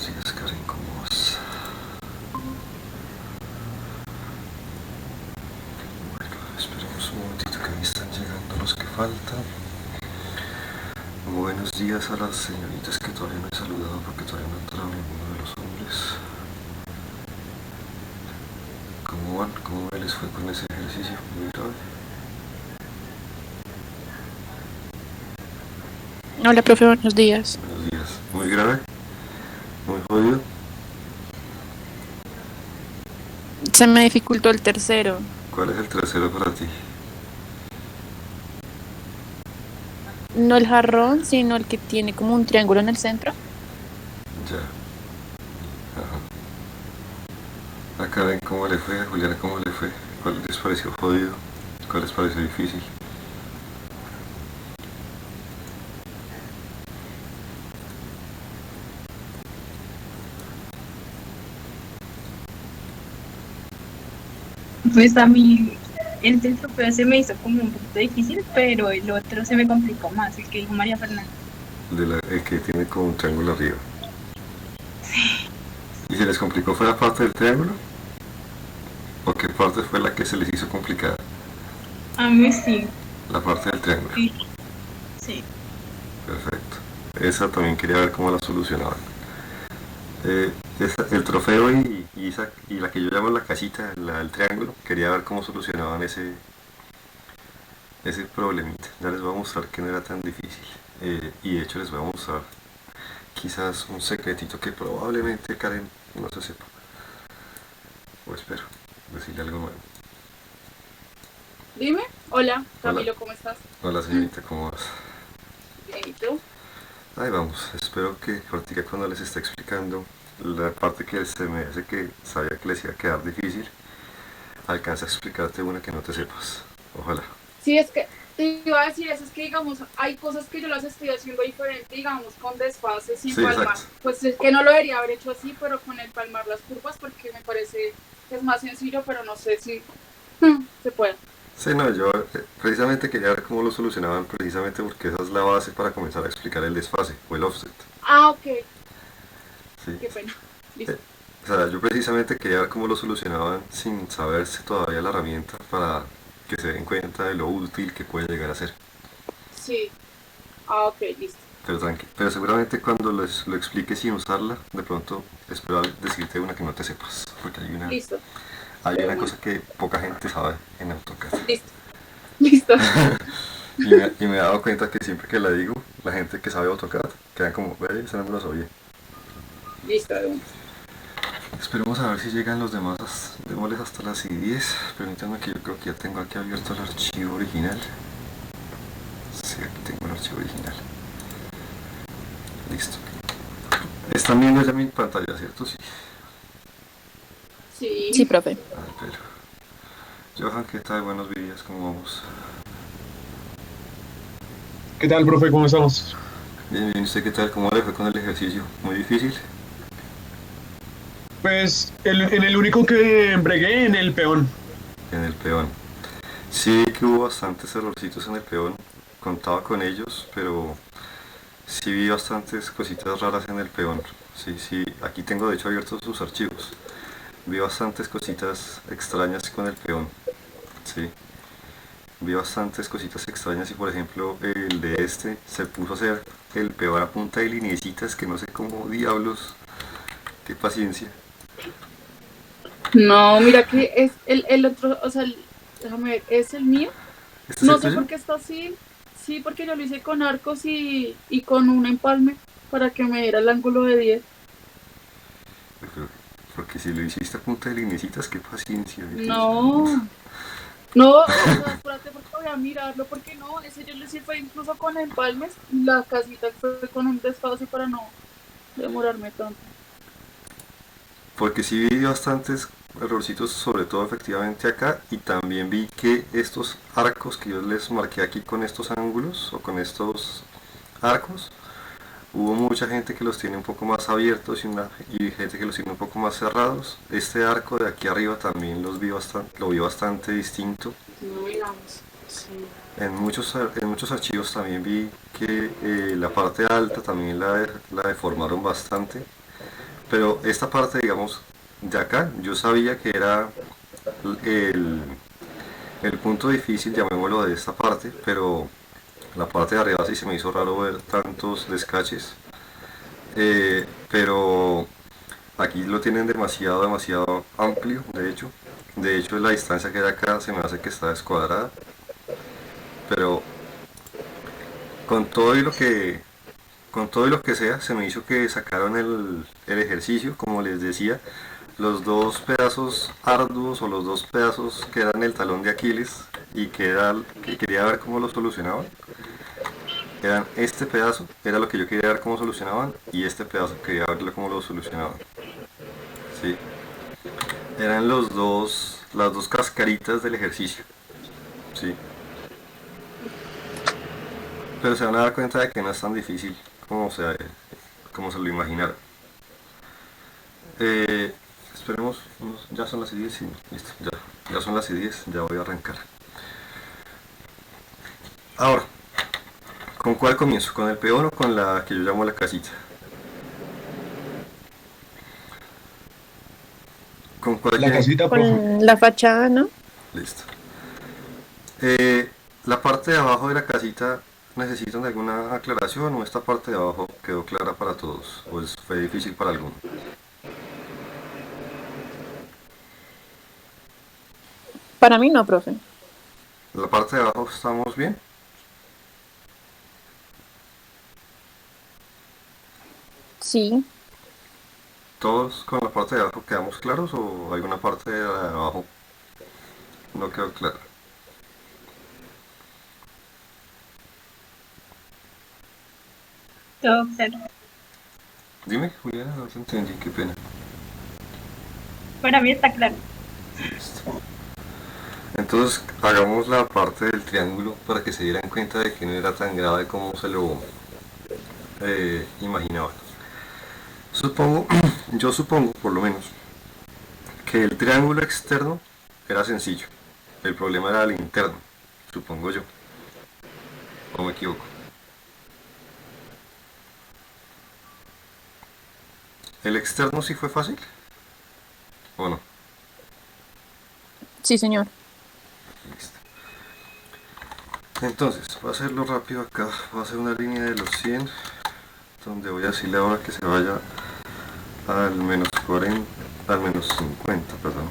días, Karen, ¿cómo vas? Bueno, esperemos un momentito que me están llegando los que faltan. Buenos días a las señoritas que todavía no he saludado porque todavía no ha entrado ninguno de los hombres. ¿Cómo van? ¿Cómo les fue con ese ejercicio? Muy grave. Hola, profe, buenos días. Buenos días. Muy grave. Muy jodido. Se me dificultó el tercero. ¿Cuál es el tercero para ti? No el jarrón, sino el que tiene como un triángulo en el centro. Ya. Ajá. A Karen, ¿cómo le fue? A Juliana, ¿cómo le fue? ¿Cuál les pareció jodido? ¿Cuál les pareció difícil? Pues a mí el del trofeo se me hizo como un poquito difícil, pero el otro se me complicó más, el que dijo María Fernanda. El que tiene como un triángulo arriba. ¿Y se les complicó fue la parte del triángulo? ¿O qué parte fue la que se les hizo complicada? A mí sí, La parte del triángulo. sí, sí. Perfecto. Esa también quería ver cómo la solucionaban. El trofeo y la que yo llamo la casita, la del triángulo, quería ver cómo solucionaban ese problemita. Ya les voy a mostrar que no era tan difícil. Y de hecho les voy a mostrar quizás un secretito que probablemente Karen no se sepa. O espero decirle algo nuevo. Dime, hola Hola, Camilo, ¿cómo estás? hola señorita, ¿cómo vas? Bien, ¿y tú? Ahí vamos, espero que ahorita cuando les esté explicando la parte que se me hace que sabía que les iba a quedar difícil, alcanza a explicarte una que no te sepas. Ojalá. Sí, es que te iba a decir eso, es que digamos, hay cosas que yo las estoy haciendo diferente, digamos, con desfase, sin Sí, palmar. exacto. Pues es que no lo debería haber hecho así, pero con el palmar las curvas, porque me parece que es más sencillo, pero no sé si se puede. Sí, no, yo precisamente quería ver cómo lo solucionaban, precisamente porque esa es la base para comenzar a explicar el desfase o el offset. Ah, ok, Sí. qué pena. Eh, Listo. o sea, yo precisamente quería ver cómo lo solucionaban sin saberse todavía la herramienta para que se den cuenta de lo útil que puede llegar a ser. Sí. Ah, ok, listo. Pero tranqui, pero seguramente cuando lo explique sin usarla, de pronto espero decirte una que no te sepas, porque Listo. hay De una una. cosa que poca gente sabe en AutoCAD. Listo. Listo. Y me he dado cuenta que siempre que la digo, la gente que sabe AutoCAD quedan como, ve, esa no me lo sabía. Listo, de una. Esperemos a ver si llegan los demás, démosles hasta las 10. Permítanme que yo creo que ya tengo aquí abierto el archivo original. Sí, aquí tengo el archivo original. Listo. Están viendo ya mi pantalla, ¿cierto? Sí. Sí. Sí, profe. Ah, pero... Johan, ¿qué tal? Buenos días, ¿cómo vamos? ¿Qué tal, profe? ¿Cómo estamos? Bien, bien, ¿usted qué tal? ¿Cómo le fue con el ejercicio? ¿Muy difícil? Pues en el único que bregué, en el peón. En el peón. Sí, que hubo bastantes errorcitos en el peón, contaba con ellos, pero sí vi bastantes cositas raras en el peón. Sí, sí, aquí tengo de hecho abiertos sus archivos. Vi bastantes cositas extrañas con el peón. Sí, vi bastantes cositas extrañas y por ejemplo el de este se puso a hacer el peón a punta de lineecitas que no sé cómo diablos. Qué paciencia. No, mira que es el otro, o sea, déjame ver, ¿es el mío? ¿Este es el No sé tuyo? por qué está así. Sí, porque yo lo hice con arcos y con un empalme para que me diera el ángulo de 10. Pero- Porque si lo hiciste a punta de lineecitas, qué paciencia, Dios mío. No, no, o sea, espérate porque voy a mirarlo, porque no, ese yo lo hice fue incluso con empalmes y la casita fue con un desfase para no demorarme tanto. Porque sí vi bastantes errorcitos, sobre todo efectivamente acá, y también vi que estos arcos que yo les marqué aquí con estos ángulos o con estos arcos, hubo mucha gente que los tiene un poco más abiertos y gente que los tiene un poco más cerrados. Este arco de aquí arriba también lo vi bastante distinto. No miramos. Sí. En muchos archivos también vi que la parte alta también la deformaron bastante. Pero esta parte, digamos, de acá, yo sabía que era el, el punto difícil, llamémoslo, de esta parte, pero la parte de arriba sí se me hizo raro ver tantos descaches. Pero aquí lo tienen demasiado amplio, de hecho. De hecho, la distancia que hay acá se me hace que está descuadrada. Pero con todo y lo que con todo y lo que sea, se me hizo que sacaron el ejercicio, como les decía, los dos pedazos arduos o los dos pedazos que eran el talón de Aquiles y que quería ver cómo lo solucionaban. Eran este pedazo, era lo que yo quería ver cómo solucionaban, y este pedazo quería ver cómo lo solucionaban. Sí. Eran las dos cascaritas del ejercicio. Sí. Pero se van a dar cuenta de que no es tan difícil como se lo imaginaron. Esperemos, ya son las 10, sí, listo, ya son las 10, ya voy a arrancar. Ahora, ¿con cuál comienzo? ¿Con el peón o con la que yo llamo la casita? ¿Con cuál La quieren? casita, profe. Con la fachada, ¿no? Listo. Eh, la parte de abajo de la casita, ¿necesitan alguna aclaración o esta parte de abajo quedó clara para todos? ¿O fue difícil para alguno? Para mí no, profe. La parte de abajo estamos bien. Sí. ¿Todos con la parte de abajo quedamos claros o alguna parte de abajo no quedó clara? Todo claro. Dime, Juliana, no te entendí, qué pena. Para mí está claro. Listo. Entonces hagamos la parte del triángulo para que se dieran cuenta de que no era tan grave como se lo imaginaban. Supongo, yo supongo por lo menos, que el triángulo externo era sencillo. El problema era el interno, supongo yo. ¿O me equivoco? ¿El externo sí fue fácil? ¿O no? Sí, señor. Listo. Entonces, voy a hacerlo rápido acá. Voy a hacer una línea de los 100, donde voy a decirle ahora que se vaya al menos 40, al menos 50, perdón.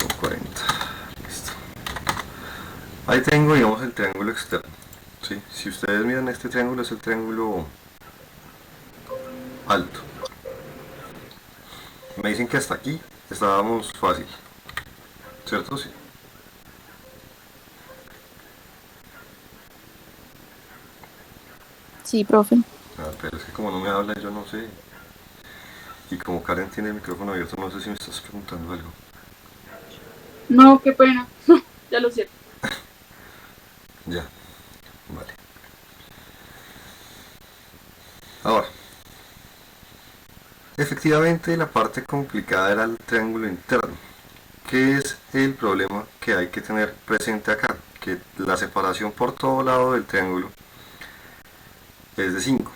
Con 40. Listo. Ahí tengo, digamos, el triángulo externo. ¿Sí? Si ustedes miran, este triángulo es el triángulo alto. Me dicen que hasta aquí estábamos fácil, ¿cierto? Sí. Sí, profe. Ah, pero es que como no me habla, yo no sé. Y como Karen tiene el micrófono abierto, no sé si me estás preguntando algo. No, qué pena. Ya lo sé. Ya, vale. Ahora, efectivamente la parte complicada era el triángulo interno. ¿Qué es el problema que hay que tener presente acá? Que la separación por todo lado del triángulo es de 5.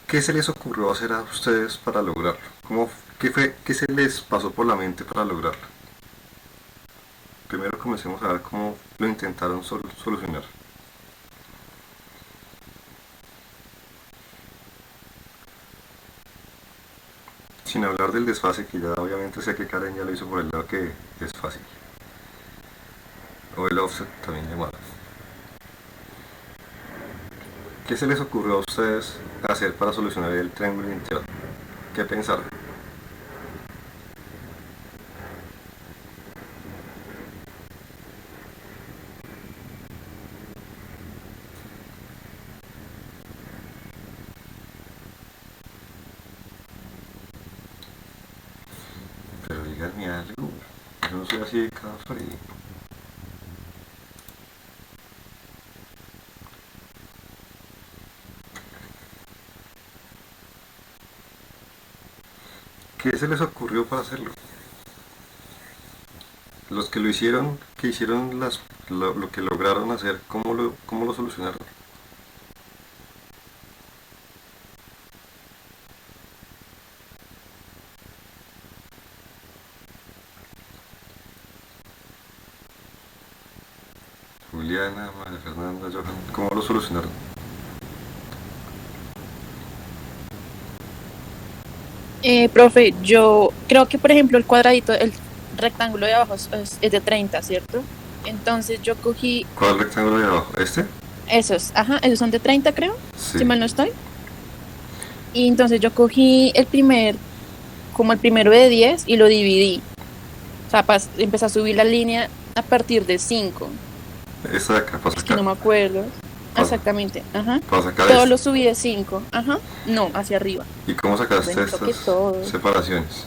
¿Qué se les ocurrió hacer a ustedes para lograrlo? ¿Qué se les pasó por la mente para lograrlo? Primero comencemos a ver cómo lo intentaron solucionar. Sin hablar del desfase, que ya obviamente sé que Karen ya lo hizo por el lado que es fácil. O el offset también llamado. ¿Qué se les ocurrió a ustedes hacer para solucionar el triángulo interno? ¿Qué pensaron? Pero díganme algo. Yo no soy así de cada frío. ¿Qué se les ocurrió para hacerlo? Los que lo hicieron, que hicieron lo que lograron hacer, ¿cómo lo solucionaron? Juliana, María Fernanda, Johan, ¿cómo lo solucionaron? Profe, yo creo que, por ejemplo, el cuadradito, el rectángulo de abajo es de 30, ¿cierto? Entonces yo cogí ¿Cuál rectángulo de abajo? ¿Este? esos son de 30, creo, Sí. si mal no estoy. Y entonces yo cogí como el primero de 10 y lo dividí. O sea, empecé a subir la línea a partir de 5. Esta de acá, para Es que no sacar, me acuerdo. Pasa. Exactamente, ajá. para sacar Todo esto. lo subí de 5, ajá. No, hacia arriba. ¿Y cómo sacaste Bueno, creo que estas todo. separaciones?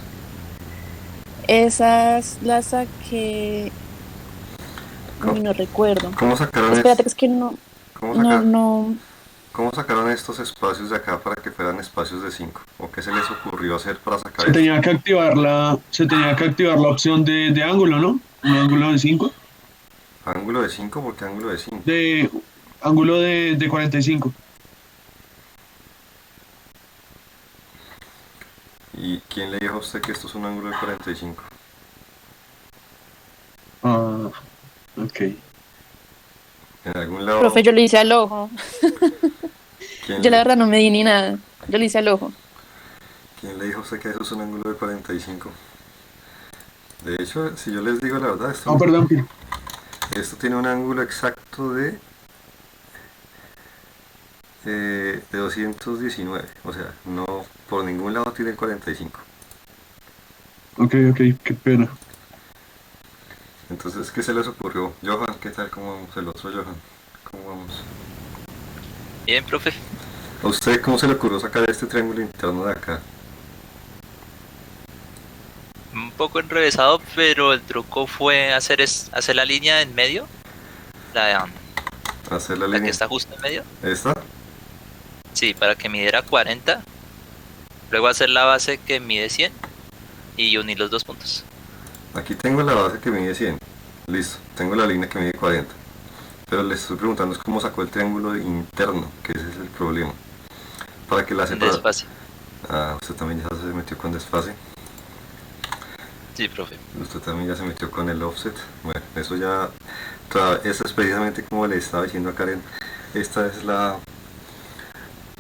Esas las saqué. ¿Cómo, Uy, no recuerdo. cómo sacaron Espérate, que es que cómo no, saca- no. cómo sacaron estos espacios de acá para que fueran espacios de 5? ¿O qué se les ocurrió hacer para sacar Se esto? tenía que activar la opción de ángulo, ¿no? Un ángulo de 5, ¿Ángulo de 5? ¿Por qué ángulo de 5? de ángulo de 45. ¿Y quién le dijo a usted que esto es un ángulo de 45? Ah, ok. En algún lado, Profe, yo le hice al ojo. ¿quién Yo la le, verdad no me di ni nada. Yo le hice al ojo. quién le dijo a usted que eso es un ángulo de 45? De hecho, si yo les digo la verdad, Ah, perdón, esto tiene un ángulo exacto de 219. O sea, no por ningún lado tiene 45. ok, qué pena. Entonces, ¿qué se les ocurrió? Johan, ¿qué tal? ¿Cómo vamos? El otro Johan, ¿cómo vamos? Bien, profe. ¿A usted cómo se le ocurrió sacar este triángulo interno de acá? Un poco enrevesado, pero el truco fue hacer la línea en medio. La, Hacer la la que línea. está justo en medio. ¿Esta? Sí, para que midiera 40. Luego hacer la base que mide 100 y unir los dos puntos. Aquí tengo la base que mide 100. Listo. Tengo la línea que mide 40. Pero les estoy preguntando es cómo sacó el triángulo interno, que ese es el problema. Para que la En separa. desfase. Ah, usted también ya se metió con desfase. Sí, profe. Usted también ya se metió con el offset. Bueno, eso ya... Esta es precisamente como le estaba diciendo a Karen. Esta es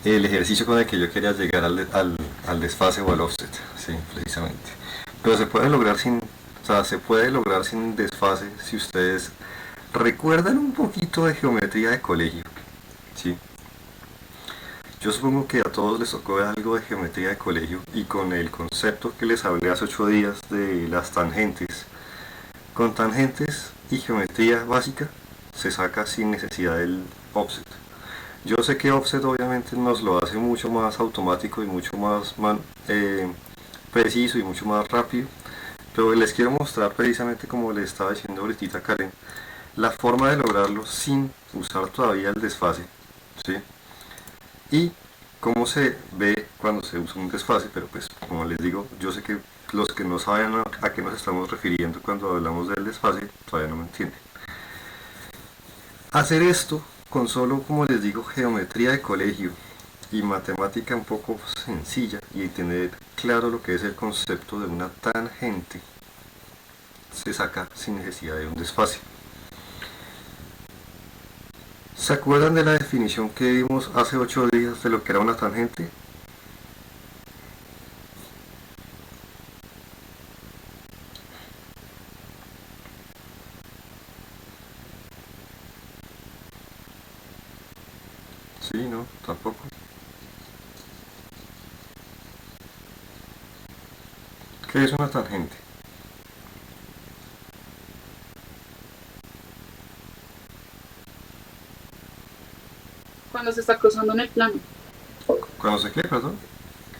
el ejercicio con el que yo quería llegar al desfase o al offset. Sí, precisamente. Pero se puede lograr se puede lograr sin desfase si ustedes recuerdan un poquito de geometría de colegio. Sí. Yo supongo que a todos les tocó algo de geometría de colegio y con el concepto que les hablé hace 8 días de las tangentes. Con tangentes y geometría básica se saca sin necesidad del offset. Yo sé que offset obviamente nos lo hace mucho más automático y mucho más preciso y mucho más rápido, pero les quiero mostrar precisamente como le estaba diciendo ahorita Karen, la forma de lograrlo sin usar todavía el desfase, ¿sí? Y cómo se ve cuando se usa un desfase, pero pues como les digo, yo sé que los que no saben a qué nos estamos refiriendo cuando hablamos del desfase todavía no me entienden. Hacer esto con solo, como les digo, geometría de colegio y matemática un poco sencilla y tener claro lo que es el concepto de una tangente se saca sin necesidad de un desfase. ¿Se acuerdan de la definición que vimos hace 8 días de lo que era una tangente? Sí, no, tampoco. ¿Qué es una tangente? Cuando se está cruzando en el plano. ¿Cuándo se qué, perdón?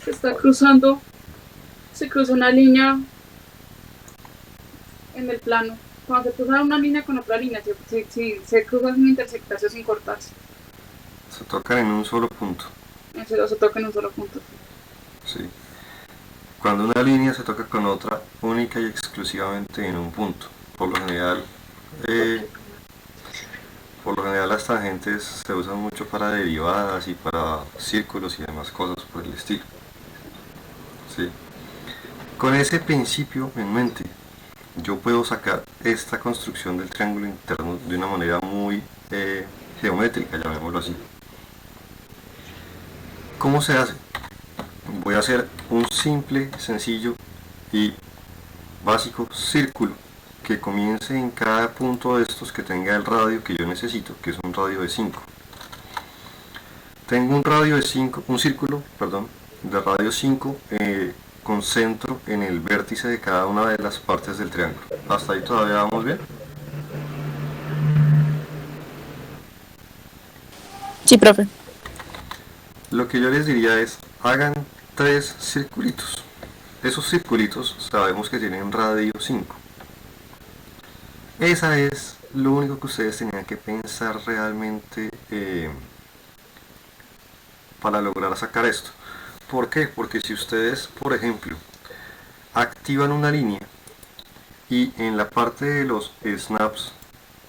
Se está cruzando, se cruza una línea en el plano. Cuando se cruza una línea con otra línea, se cruza sin intersectarse o sin cortarse. Se tocan en un solo punto. Se toca en un solo punto. Sí. Cuando una línea se toca con otra única y exclusivamente en un punto. Por lo general, las tangentes se usan mucho para derivadas y para círculos y demás cosas por el estilo. ¿Sí? Con ese principio en mente, yo puedo sacar esta construcción del triángulo interno de una manera muy geométrica, llamémoslo así. ¿Cómo se hace? Voy a hacer un simple, sencillo y básico círculo que comience en cada punto de estos que tenga el radio que yo necesito, que es un radio de 5. Tengo un radio de 5, un círculo, perdón, de radio 5 con centro en el vértice de cada una de las partes del triángulo. ¿Hasta ahí todavía vamos bien? Sí, profe. Lo que yo les diría es, hagan 3 circulitos. Esos circulitos sabemos que tienen radio 5. Esa es lo único que ustedes tenían que pensar realmente para lograr sacar esto. ¿Por qué? Porque si ustedes, por ejemplo, activan una línea y en la parte de los snaps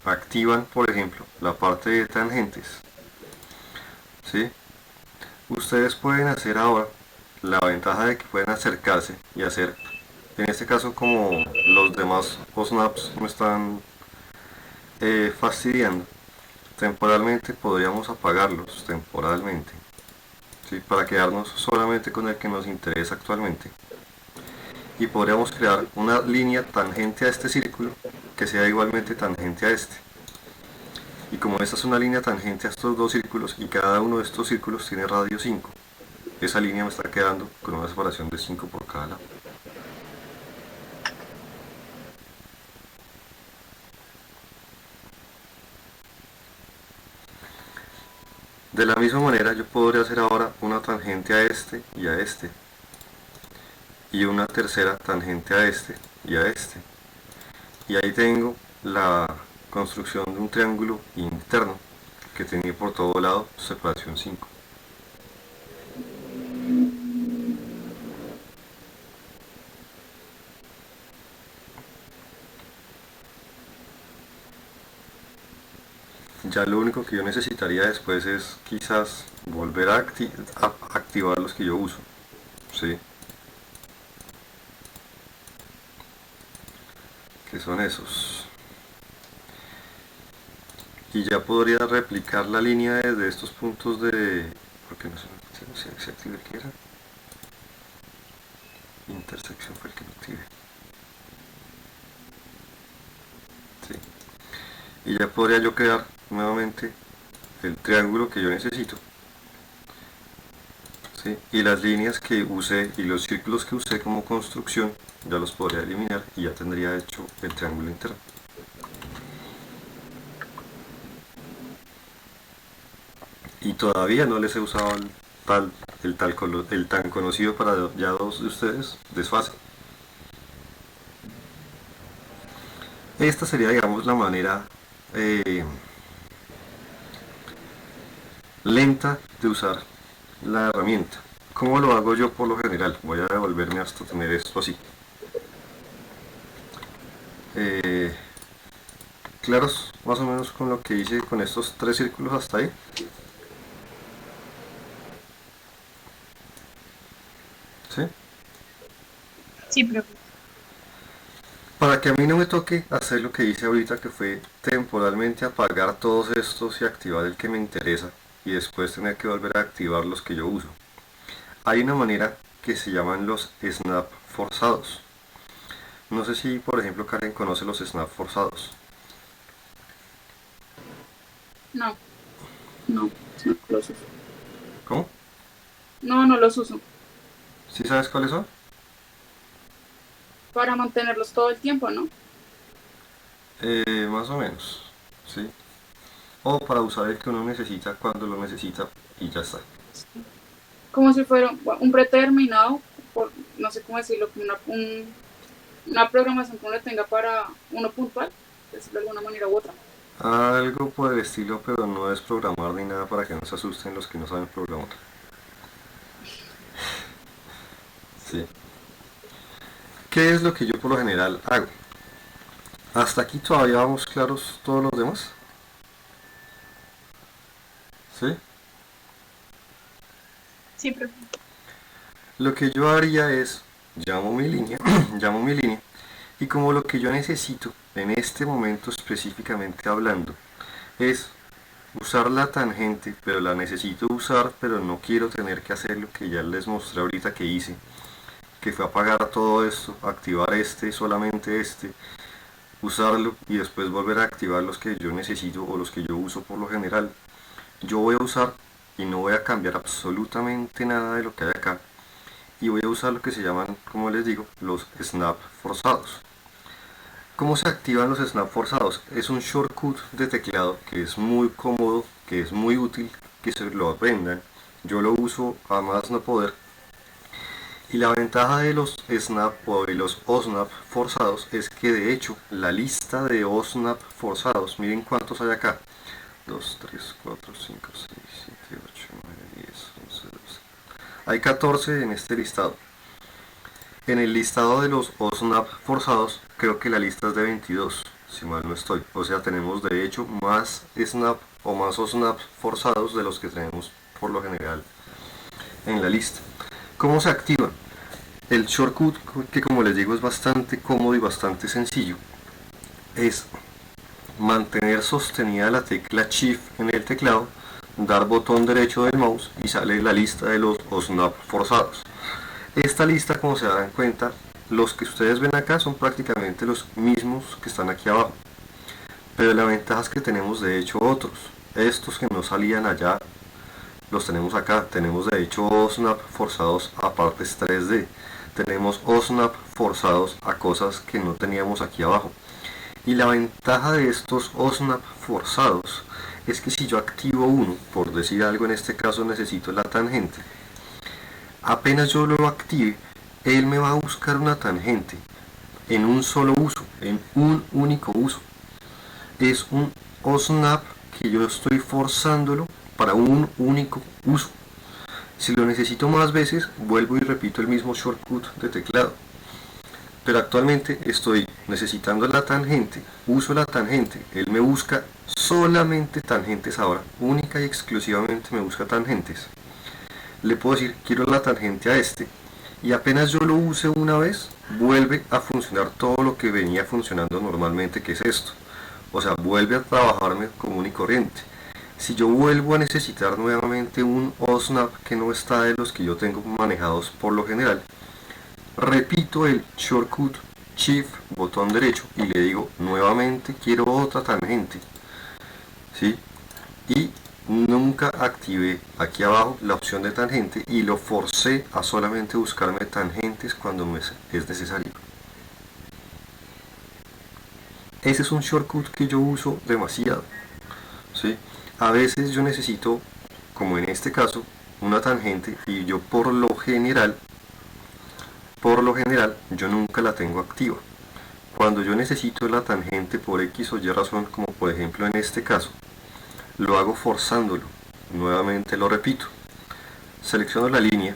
activan, por ejemplo, la parte de tangentes, ¿sí? Ustedes pueden hacer ahora la ventaja de que pueden acercarse y hacer, en este caso, como los demás snaps me están fastidiando, temporalmente podríamos apagarlos temporalmente, ¿sí? Para quedarnos solamente con el que nos interesa actualmente, y podríamos crear una línea tangente a este círculo que sea igualmente tangente a este. Y como esta es una línea tangente a estos dos círculos y cada uno de estos círculos tiene radio 5, esa línea me está quedando con una separación de 5 por cada lado. De la misma manera yo podría hacer ahora una tangente a este y a este, y una tercera tangente a este y a este, y ahí tengo la construcción de un triángulo interno que tiene por todo lado separación 5. Ya lo único que yo necesitaría después es quizás volver a activar los que yo uso, ¿sí? Que son esos. Y ya podría replicar la línea desde estos puntos de... ¿Por qué no se activa el que era? Intersección fue el que no active. Sí. Y ya podría yo crear nuevamente el triángulo que yo necesito, ¿sí? Y las líneas que usé y los círculos que usé como construcción ya los podría eliminar y ya tendría hecho el triángulo interno. Y todavía no les he usado el tan conocido para ya dos de ustedes, desfase. Esta sería, digamos, la manera lenta de usar la herramienta. ¿Cómo lo hago yo por lo general? Voy a devolverme hasta tener esto así. ¿Claros más o menos con lo que hice con estos 3 círculos hasta ahí? ¿Sí? Sí, profe. Para que a mí no me toque hacer lo que hice ahorita, que fue temporalmente apagar todos estos y activar el que me interesa y después tener que volver a activar los que yo uso. Hay una manera que se llaman los snap forzados. No sé si, por ejemplo, Karen conoce los snap forzados. No, no los uso. ¿Cómo? No, no los uso. ¿Sí sabes cuáles son? Para mantenerlos todo el tiempo, ¿no? Más o menos, ¿sí? O para usar el que uno necesita cuando lo necesita y ya está. Como si fuera un predeterminado, por, no sé cómo decirlo, como una programación que uno tenga para uno puntual, decirlo de alguna manera u otra. Algo por el estilo, pero no es programar ni nada para que no se asusten los que no saben programar. Sí. ¿Qué es lo que yo por lo general hago? ¿Hasta aquí todavía vamos claros todos los demás? ¿Sí? Sí, profe. Lo que yo haría es, llamo mi línea, llamo mi línea, Y como lo que yo necesito en este momento específicamente hablando es usar la tangente, pero la necesito usar, pero no quiero tener que hacer lo que ya les mostré ahorita que hice, que fue apagar todo esto, activar este, solamente este, usarlo y después volver a activar los que yo necesito o los que yo uso por lo general. Yo voy a usar y no voy a cambiar absolutamente nada de lo que hay acá, y voy a usar lo que se llaman, como les digo, los snap forzados. ¿Cómo se activan los snap forzados? Es un shortcut de teclado que es muy cómodo, que es muy útil, que se lo aprendan. Yo lo uso a más no poder. Y la ventaja de los snap o de los osnap forzados es que de hecho la lista de osnap forzados, miren cuántos hay acá. 2, 3, 4, 5, 6, 7, 8, 9, 10, 11, 12. Hay 14 en este listado. En el listado de los OSNAP forzados, creo que la lista es de 22, si mal no estoy. O sea, tenemos de hecho más SNAP o más OSNAP forzados de los que tenemos por lo general en la lista. ¿Cómo se activan? El shortcut, que como les digo es bastante cómodo y bastante sencillo, es mantener sostenida la tecla Shift en el teclado, dar botón derecho del mouse y sale la lista de los OSNAP forzados. Esta lista, como se darán cuenta, los que ustedes ven acá son prácticamente los mismos que están aquí abajo, pero la ventaja es que tenemos de hecho otros. Estos que no salían allá los tenemos acá. Tenemos de hecho OSNAP forzados a partes 3D, tenemos OSNAP forzados a cosas que no teníamos aquí abajo. Y la ventaja de estos OSNAP forzados es que si yo activo uno, por decir algo, en este caso necesito la tangente, apenas yo lo active, él me va a buscar una tangente en un solo uso, en un único uso. Es un OSNAP que yo estoy forzándolo para un único uso. Si lo necesito más veces, vuelvo y repito el mismo shortcut de teclado. Pero actualmente estoy necesitando la tangente, uso la tangente, él me busca solamente tangentes ahora, única y exclusivamente me busca tangentes. Le puedo decir quiero la tangente a este, y apenas yo lo use una vez, vuelve a funcionar todo lo que venía funcionando normalmente, que es esto. O sea, vuelve a trabajarme común y corriente. Si yo vuelvo a necesitar nuevamente un OSNAP que no está de los que yo tengo manejados por lo general, repito el shortcut Shift, botón derecho, y le digo nuevamente quiero otra tangente, ¿sí? Y nunca activé aquí abajo la opción de tangente y lo forcé a solamente buscarme tangentes cuando es necesario. Ese es un shortcut que yo uso demasiado, ¿sí? A veces yo necesito, como en este caso, una tangente y yo por lo general yo nunca la tengo activa. Cuando yo necesito la tangente por X o Y razón, como por ejemplo en este caso, lo hago forzándolo. Nuevamente lo repito. Selecciono la línea,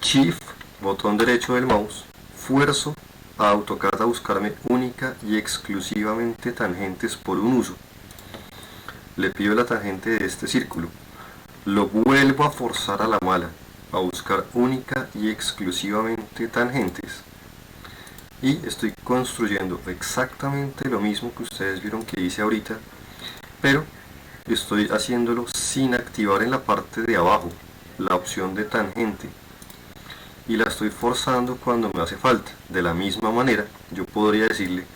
Shift, botón derecho del mouse, fuerzo a AutoCAD a buscarme única y exclusivamente tangentes por un uso. Le pido la tangente de este círculo. Lo vuelvo a forzar a la mala, a buscar única y exclusivamente tangentes. Y estoy construyendo exactamente lo mismo que ustedes vieron que hice ahorita, pero estoy haciéndolo sin activar en la parte de abajo la opción de tangente, y la estoy forzando cuando me hace falta. De la misma manera yo podría decirle,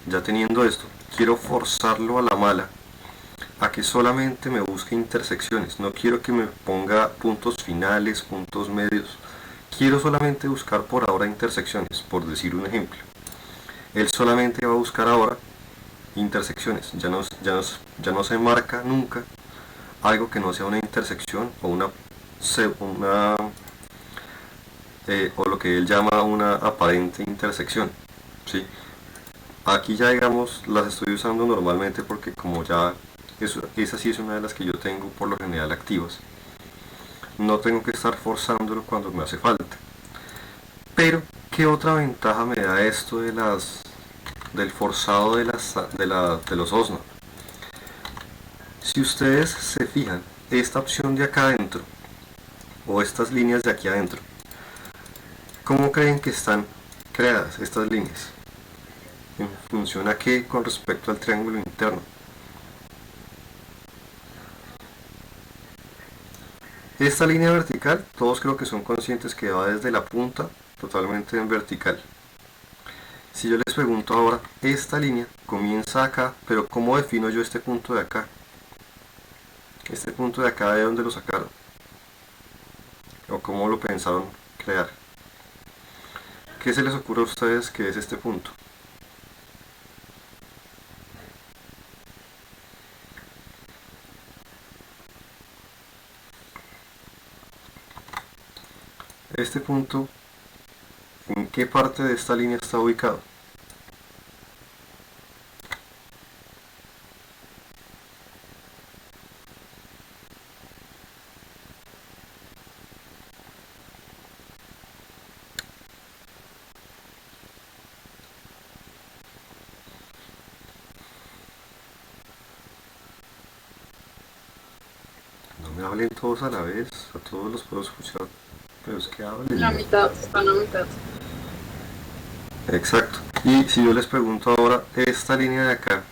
ya teniendo esto, quiero forzarlo a la mala a que solamente me busque intersecciones, no quiero que me ponga puntos finales, puntos medios, quiero solamente buscar por ahora intersecciones, por decir un ejemplo. Él solamente va a buscar ahora intersecciones, ya no se marca nunca algo que no sea una intersección o o lo que él llama una aparente intersección, ¿sí? Aquí ya digamos las estoy usando normalmente porque como ya esa sí es una de las que yo tengo por lo general activas, no tengo que estar forzándolo cuando me hace falta. Pero ¿qué otra ventaja me da esto del forzado de los OSNAP? Si ustedes se fijan, esta opción de acá adentro o estas líneas de aquí adentro, ¿cómo creen que están creadas estas líneas? función a qué con respecto al triángulo interno. Esta línea vertical, todos creo que son conscientes que va desde la punta totalmente en vertical. Si yo les pregunto ahora, esta línea comienza acá, pero ¿cómo defino yo este punto de acá? Este punto de acá, ¿de dónde lo sacaron? ¿O cómo lo pensaron crear? ¿Qué se les ocurre a ustedes que es este punto? Este punto, ¿en qué parte de esta línea está ubicado? No me hablen todos a la vez, a todos los puedo escuchar, pero es que hablen. La mitad, está en la mitad. Exacto. Y si yo les pregunto ahora, esta línea de acá,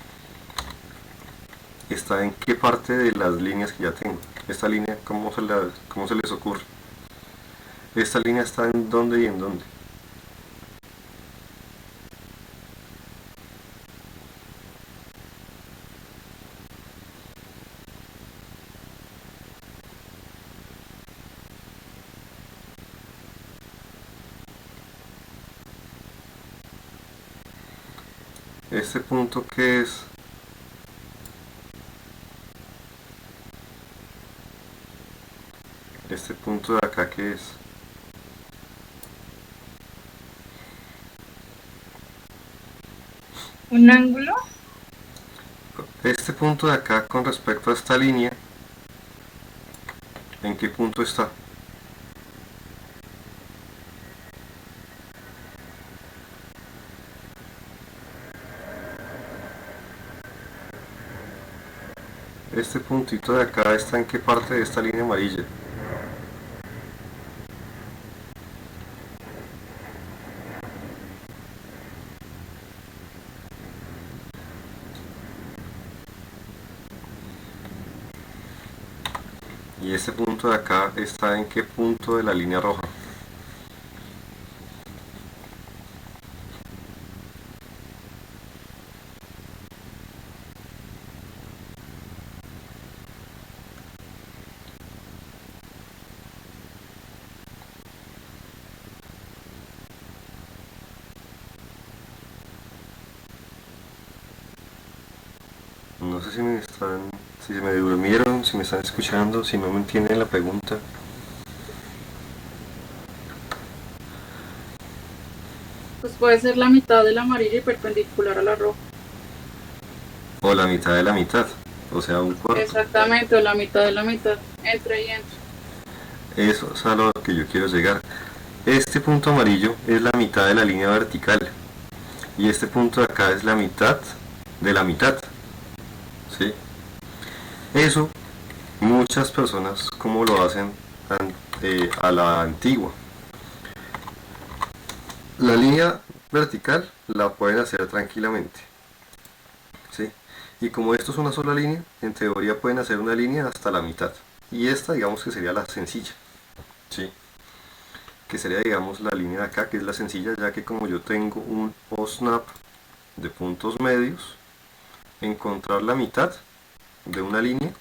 ¿está en qué parte de las líneas que ya tengo? Esta línea, cómo se les ocurre? Esta línea está en dónde y en dónde. Este punto, ¿qué es? Este punto de acá, ¿qué es? Un ángulo. Este punto de acá con respecto a esta línea, ¿en qué punto está? Este puntito de acá está en qué parte de esta línea amarilla. Y este punto de acá está en qué punto de la línea roja. No sé si se me durmieron, si me están escuchando, si no me entienden la pregunta. Pues puede ser la mitad de la amarilla y perpendicular a la roja. O la mitad de la mitad, o sea, un cuarto. Exactamente, o la mitad de la mitad, entre y entre. Eso es a lo que yo quiero llegar. Este punto amarillo es la mitad de la línea vertical. Y este punto de acá es la mitad de la mitad. ¿Sí? Eso, muchas personas como lo hacen a la antigua. La línea vertical la pueden hacer tranquilamente. ¿Sí? Y como esto es una sola línea, en teoría pueden hacer una línea hasta la mitad. Y esta digamos que sería la sencilla. ¿Sí? Que sería digamos la línea de acá, que es la sencilla, ya que como yo tengo un OSNAP de puntos medios, encontrar la mitad de una línea,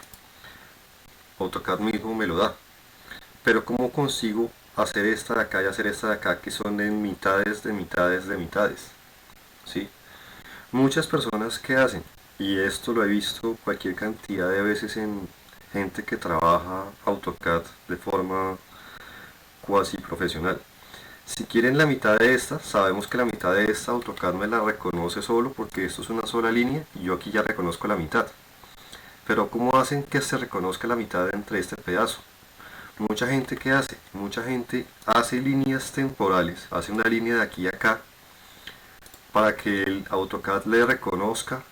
AutoCAD mismo me lo da. Pero ¿cómo consigo hacer esta de acá y hacer esta de acá, que son en mitades de mitades de mitades? ¿Sí? Muchas personas que hacen, y esto lo he visto cualquier cantidad de veces en gente que trabaja AutoCAD de forma cuasi profesional. Si quieren la mitad de esta, sabemos que la mitad de esta AutoCAD me la reconoce solo porque esto es una sola línea y yo aquí ya reconozco la mitad. Pero ¿cómo hacen que se reconozca la mitad entre este pedazo? Mucha gente, ¿qué hace? Mucha gente hace líneas temporales, hace una línea de aquí a acá para que el AutoCAD le reconozca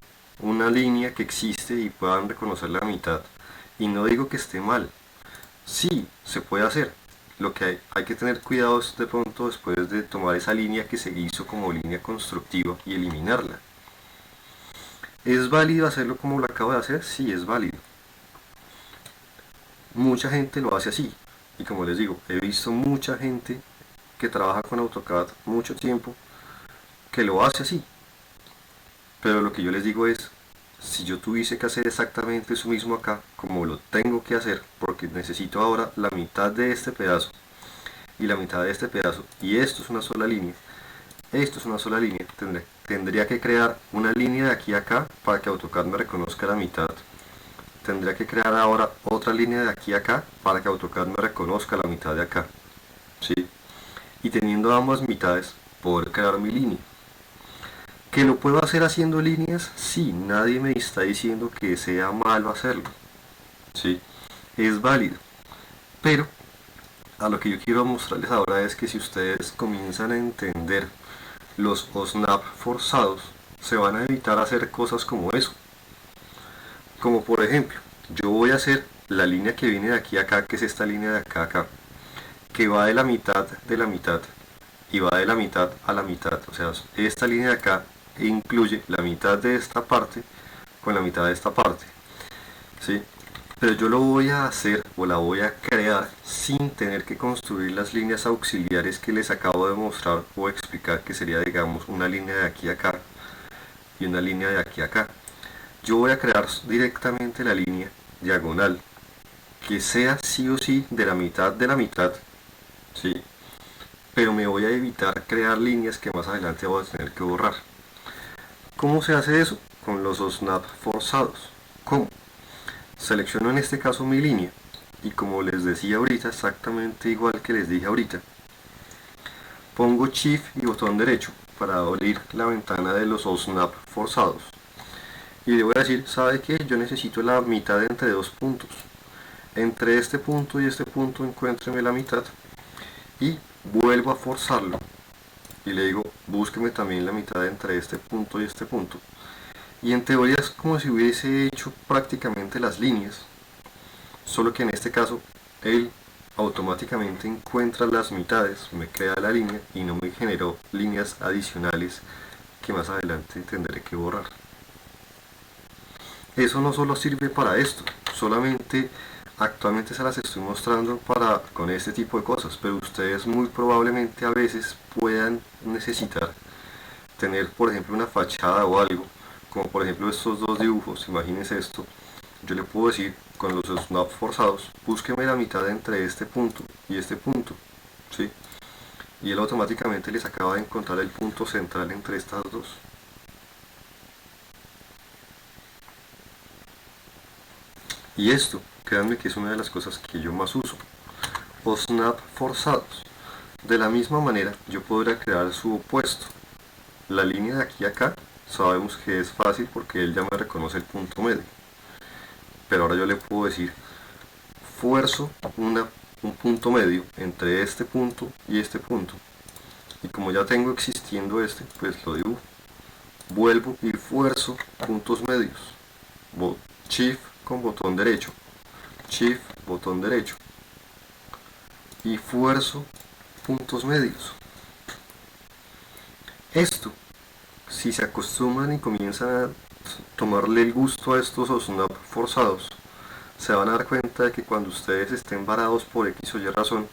una línea que existe y puedan reconocer la mitad. Y no digo que esté mal, sí, se puede hacer. Lo que hay que tener cuidado es de pronto después de tomar esa línea que se hizo como línea constructiva y eliminarla. ¿Es válido hacerlo como lo acabo de hacer? Sí, es válido. Mucha gente lo hace así. Y como les digo, he visto mucha gente que trabaja con AutoCAD mucho tiempo que lo hace así. Pero lo que yo les digo es, si yo tuviese que hacer exactamente eso mismo acá, como lo tengo que hacer, porque necesito ahora la mitad de este pedazo y la mitad de este pedazo, y esto es una sola línea, esto es una sola línea, tendría que crear una línea de aquí a acá para que AutoCAD me reconozca la mitad. Tendría que crear ahora otra línea de aquí a acá para que AutoCAD me reconozca la mitad de acá. ¿Sí? Y teniendo ambas mitades, poder crear mi línea. ¿Que lo puedo hacer haciendo líneas? Sí, nadie me está diciendo que sea malo hacerlo. ¿Sí? Es válido. Pero a lo que yo quiero mostrarles ahora es que si ustedes comienzan a entender los OSNAP forzados, se van a evitar hacer cosas como eso. Como por ejemplo, yo voy a hacer la línea que viene de aquí a acá, que es esta línea de acá a acá, que va de la mitad y va de la mitad a la mitad. O sea, esta línea de acá incluye la mitad de esta parte con la mitad de esta parte. ¿Sí? Pero yo lo voy a hacer o la voy a crear sin tener que construir las líneas auxiliares que les acabo de mostrar o explicar, que sería, digamos, una línea de aquí a acá y una línea de aquí a acá. Yo voy a crear directamente la línea diagonal, que sea sí o sí de la mitad, ¿sí? Pero me voy a evitar crear líneas que más adelante voy a tener que borrar. ¿Cómo se hace eso? Con los OSNAP forzados. ¿Cómo? Selecciono en este caso mi línea y como les decía ahorita, exactamente igual que les dije ahorita, pongo Shift y botón derecho para abrir la ventana de los OSNAP forzados. Y le voy a decir, ¿sabe qué? Yo necesito la mitad entre dos puntos. Entre este punto y este punto encuéntreme la mitad. Y vuelvo a forzarlo. Y le digo, búsqueme también la mitad entre este punto y este punto. Y en teoría es como si hubiese hecho prácticamente las líneas. Solo que en este caso, él automáticamente encuentra las mitades, me crea la línea y no me generó líneas adicionales que más adelante tendré que borrar. Eso no solo sirve para esto, solamente actualmente se las estoy mostrando con este tipo de cosas, pero ustedes muy probablemente a veces puedan necesitar tener, por ejemplo, una fachada o algo, como por ejemplo estos dos dibujos. Imagínense esto, yo le puedo decir con los snap forzados, búsqueme la mitad entre este punto y este punto, ¿sí? Y él automáticamente les acaba de encontrar el punto central entre estas dos. Y esto, créanme que es una de las cosas que yo más uso. O snap forzados. De la misma manera, yo podría crear su opuesto. La línea de aquí a acá, sabemos que es fácil porque él ya me reconoce el punto medio. Pero ahora yo le puedo decir, fuerzo un punto medio entre este punto y este punto. Y como ya tengo existiendo este, pues lo dibujo. Vuelvo y fuerzo puntos medios. Shift con botón derecho, Shift, botón derecho, y fuerzo puntos medios. Esto, si se acostumbran y comienzan a tomarle el gusto a estos OSNAP forzados, se van a dar cuenta de que cuando ustedes estén varados por X o Y razón,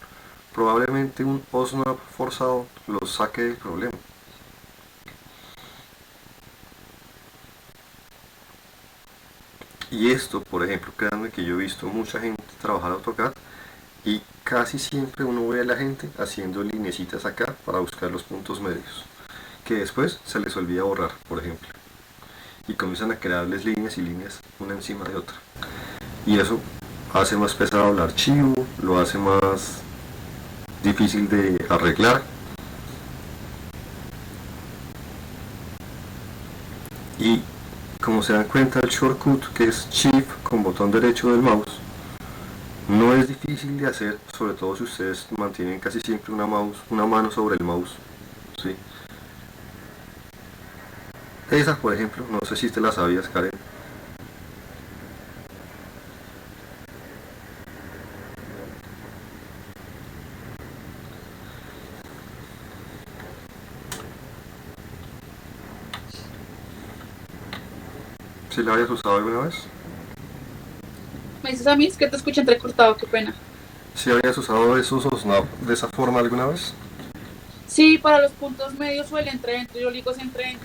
probablemente un OSNAP forzado los saque del problema. Y esto, por ejemplo, créanme que yo he visto mucha gente trabajar AutoCAD y casi siempre uno ve a la gente haciendo lineecitas acá para buscar los puntos medios, que después se les olvida borrar, por ejemplo, y comienzan a crearles líneas y líneas una encima de otra. Y eso hace más pesado el archivo, lo hace más difícil de arreglar. Y como se dan cuenta, el shortcut, que es Shift con botón derecho del mouse, no es difícil de hacer, sobre todo si ustedes mantienen casi siempre una mano sobre el mouse, ¿sí? Esa, por ejemplo, no sé si te la sabías, Karen. ¿Sí la habías usado alguna vez? ¿Me dices a mí? Es que te escucho entrecortado, qué pena. ¿Sí habías usado esos snap de esa forma alguna vez? Sí, para los puntos medios o el entre, yo digo es entre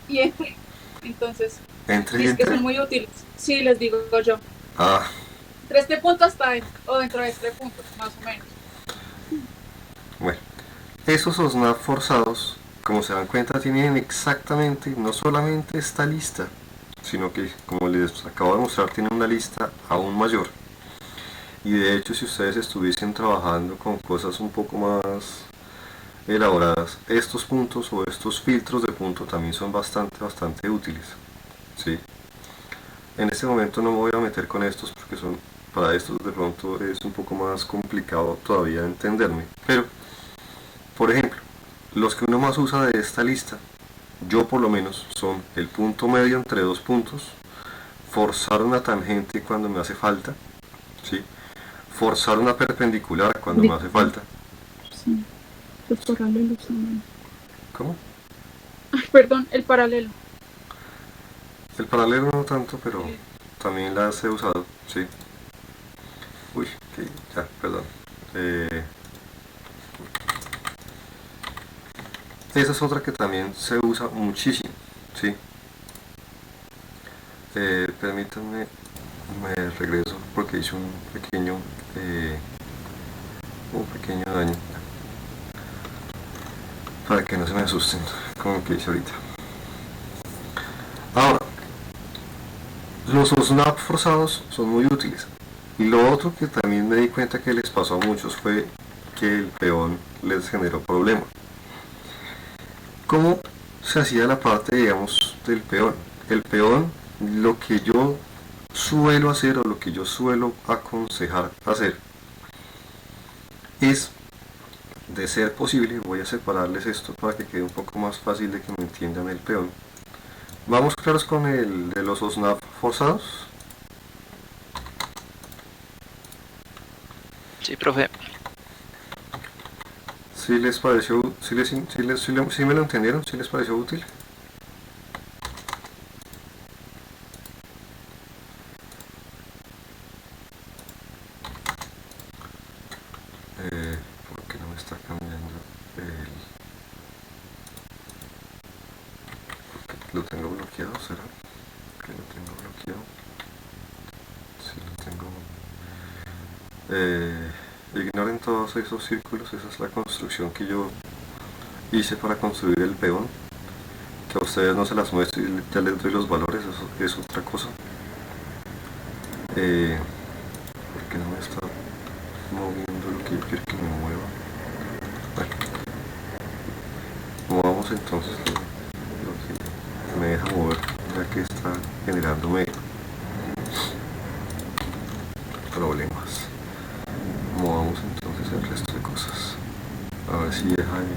y entre. Entonces, ¿Entre y sí, es que entre? son muy útiles. Sí, les digo yo. Ah, Entre este punto hasta dentro, o dentro de este punto, más o menos. bueno. Esos snap forzados, como se dan cuenta, tienen exactamente, no solamente esta lista, sino que, como les acabo de mostrar, tienen una lista aún mayor. Y de hecho, si ustedes estuviesen trabajando con cosas un poco más elaboradas, estos puntos o estos filtros de punto también son bastante útiles. ¿Sí? En este momento no me voy a meter con estos porque son, para estos de pronto es un poco más complicado todavía entenderme. Pero, por ejemplo, los que uno más usa de esta lista, yo por lo menos, son el punto medio entre dos puntos, forzar una tangente cuando me hace falta, ¿sí? Forzar una perpendicular cuando me hace falta. Sí, los paralelos también. ¿Cómo? Ay, perdón, el paralelo. El paralelo no tanto, pero también las he usado, sí. Uy, que ya, perdón. Esa es otra que también se usa muchísimo, sí. Permítanme, me regreso porque hice un pequeño daño. Para que no se me asusten, como que hice ahorita. Ahora, los snap forzados son muy útiles. Y lo otro que también me di cuenta que les pasó a muchos fue que el peón les generó problema. ¿Cómo se hacía la parte, digamos, del peón? El peón, lo que yo suelo hacer o lo que yo suelo aconsejar hacer es, de ser posible, voy a separarles esto para que quede un poco más fácil de que me entiendan el peón. Vamos claros con el de los snap forzados. Sí, profe. ¿Sí les pareció, sí me lo entendieron? ¿Sí les pareció útil? ¿Por qué no me está cambiando el...? ¿Lo tengo bloqueado? ¿Será que lo tengo bloqueado? Sí, lo tengo... ignoren todos esos círculos, esa es la construcción que yo hice para construir el peón. Que a ustedes no se las muestro y ya les doy los valores, eso es otra cosa. ¿Por qué no me está moviendo lo que yo quiero que me mueva? Bueno, movamos entonces lo que me deja mover, ya que está generándome problemas. Movamos entonces el resto de cosas, a ver si deja de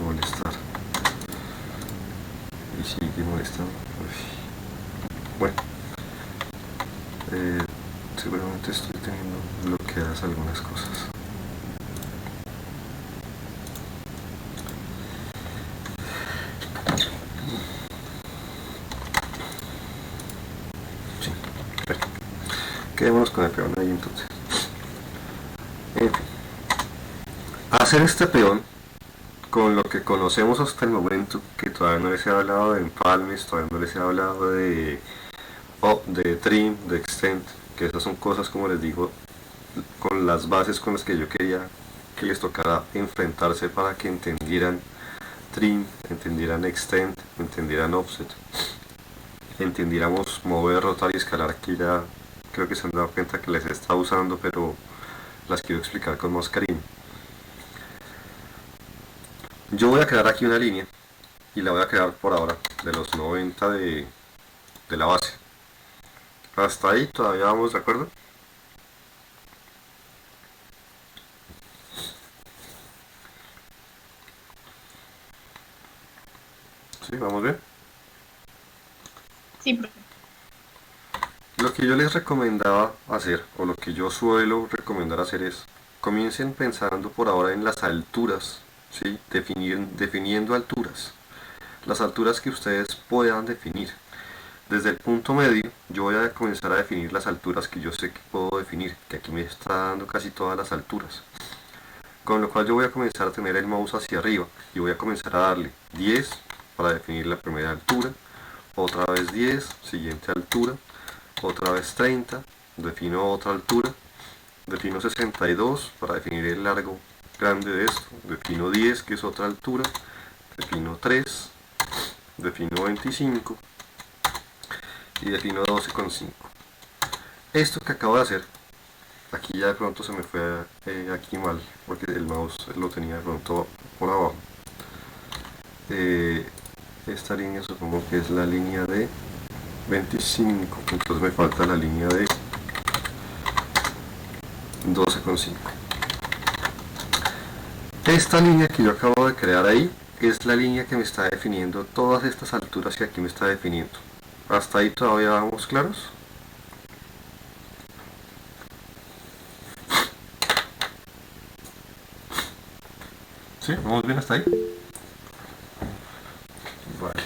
molestar. Y sigue molestando. Bueno, seguramente estoy teniendo bloqueadas algunas cosas. Sí, perfecto. Quedémonos con el peón ahí entonces. En fin, hacer este peón con lo que conocemos hasta el momento, que todavía no les he hablado de empalmes, todavía no les he hablado de trim, de extend, que esas son cosas, como les digo, con las bases con las que yo quería que les tocara enfrentarse para que entendieran trim, entendieran extend, entendieran offset, entendiéramos mover, rotar y escalar, que ya creo que se han dado cuenta que les he estado usando, pero las quiero explicar con más cariño. Yo voy a crear aquí una línea y la voy a crear por ahora de los 90 de la base. Hasta ahí todavía vamos de acuerdo. Sí, vamos bien. Sí, profe. Lo que yo les recomendaba hacer, o lo que yo suelo recomendar hacer es, comiencen pensando por ahora en las alturas, ¿sí? Definiendo alturas. Las alturas que ustedes puedan definir. Desde el punto medio yo voy a comenzar a definir las alturas que yo sé que puedo definir, que aquí me está dando casi todas las alturas. Con lo cual yo voy a comenzar a tener el mouse hacia arriba y voy a comenzar a darle 10 para definir la primera altura, otra vez 10, siguiente altura, otra vez 30, defino otra altura, defino 62 para definir el largo grande de esto, defino 10 que es otra altura, defino 3, defino 25 y defino 12,5. Esto que acabo de hacer, aquí ya de pronto se me fue aquí mal, porque el mouse lo tenía de pronto por abajo. Esta línea supongo que es la línea de 25, entonces me falta la línea de 12,5. Esta línea que yo acabo de crear ahí es la línea que me está definiendo todas estas alturas que aquí me está definiendo. ¿Hasta ahí todavía vamos claros? ¿Sí? ¿Vamos bien hasta ahí? Vale.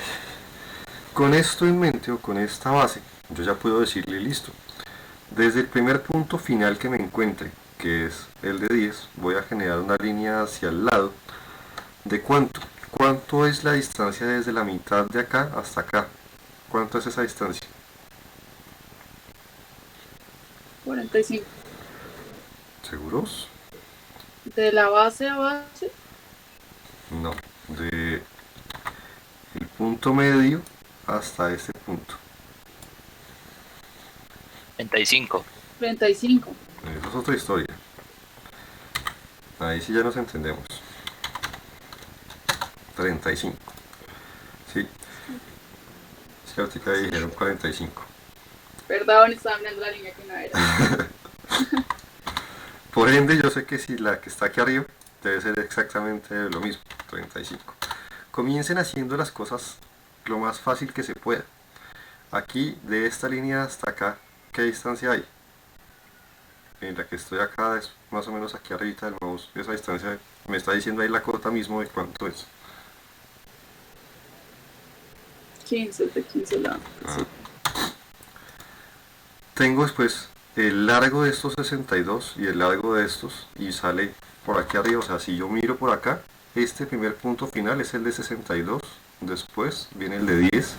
Con esto en mente o con esta base, yo ya puedo decirle listo. Desde el primer punto final que me encuentre, que es el de 10, voy a generar una línea hacia el lado. ¿De cuánto? ¿Cuánto es la distancia desde la mitad de acá hasta acá? ¿Cuánto es esa distancia? 45. ¿Seguros? De la base a base, No. De el punto medio hasta este punto. 35. 35. Esa es otra historia. Ahí sí ya nos entendemos. 35. Sí. Sí, ahorita dijeron 45. Perdón, estaba mirando la línea que no era. Por ende, yo sé que si la que está aquí arriba debe ser exactamente lo mismo, 35. Comiencen haciendo las cosas lo más fácil que se pueda. Aquí, de esta línea hasta acá, ¿qué distancia hay? En la que estoy acá es más o menos aquí arriba del mouse. Esa distancia me está diciendo ahí la cota mismo de cuánto es. 15, de 15 lados. Ah. Tengo después el largo de estos 62 y el largo de estos y sale por aquí arriba. O sea, si yo miro por acá, este primer punto final es el de 62, después viene el de 10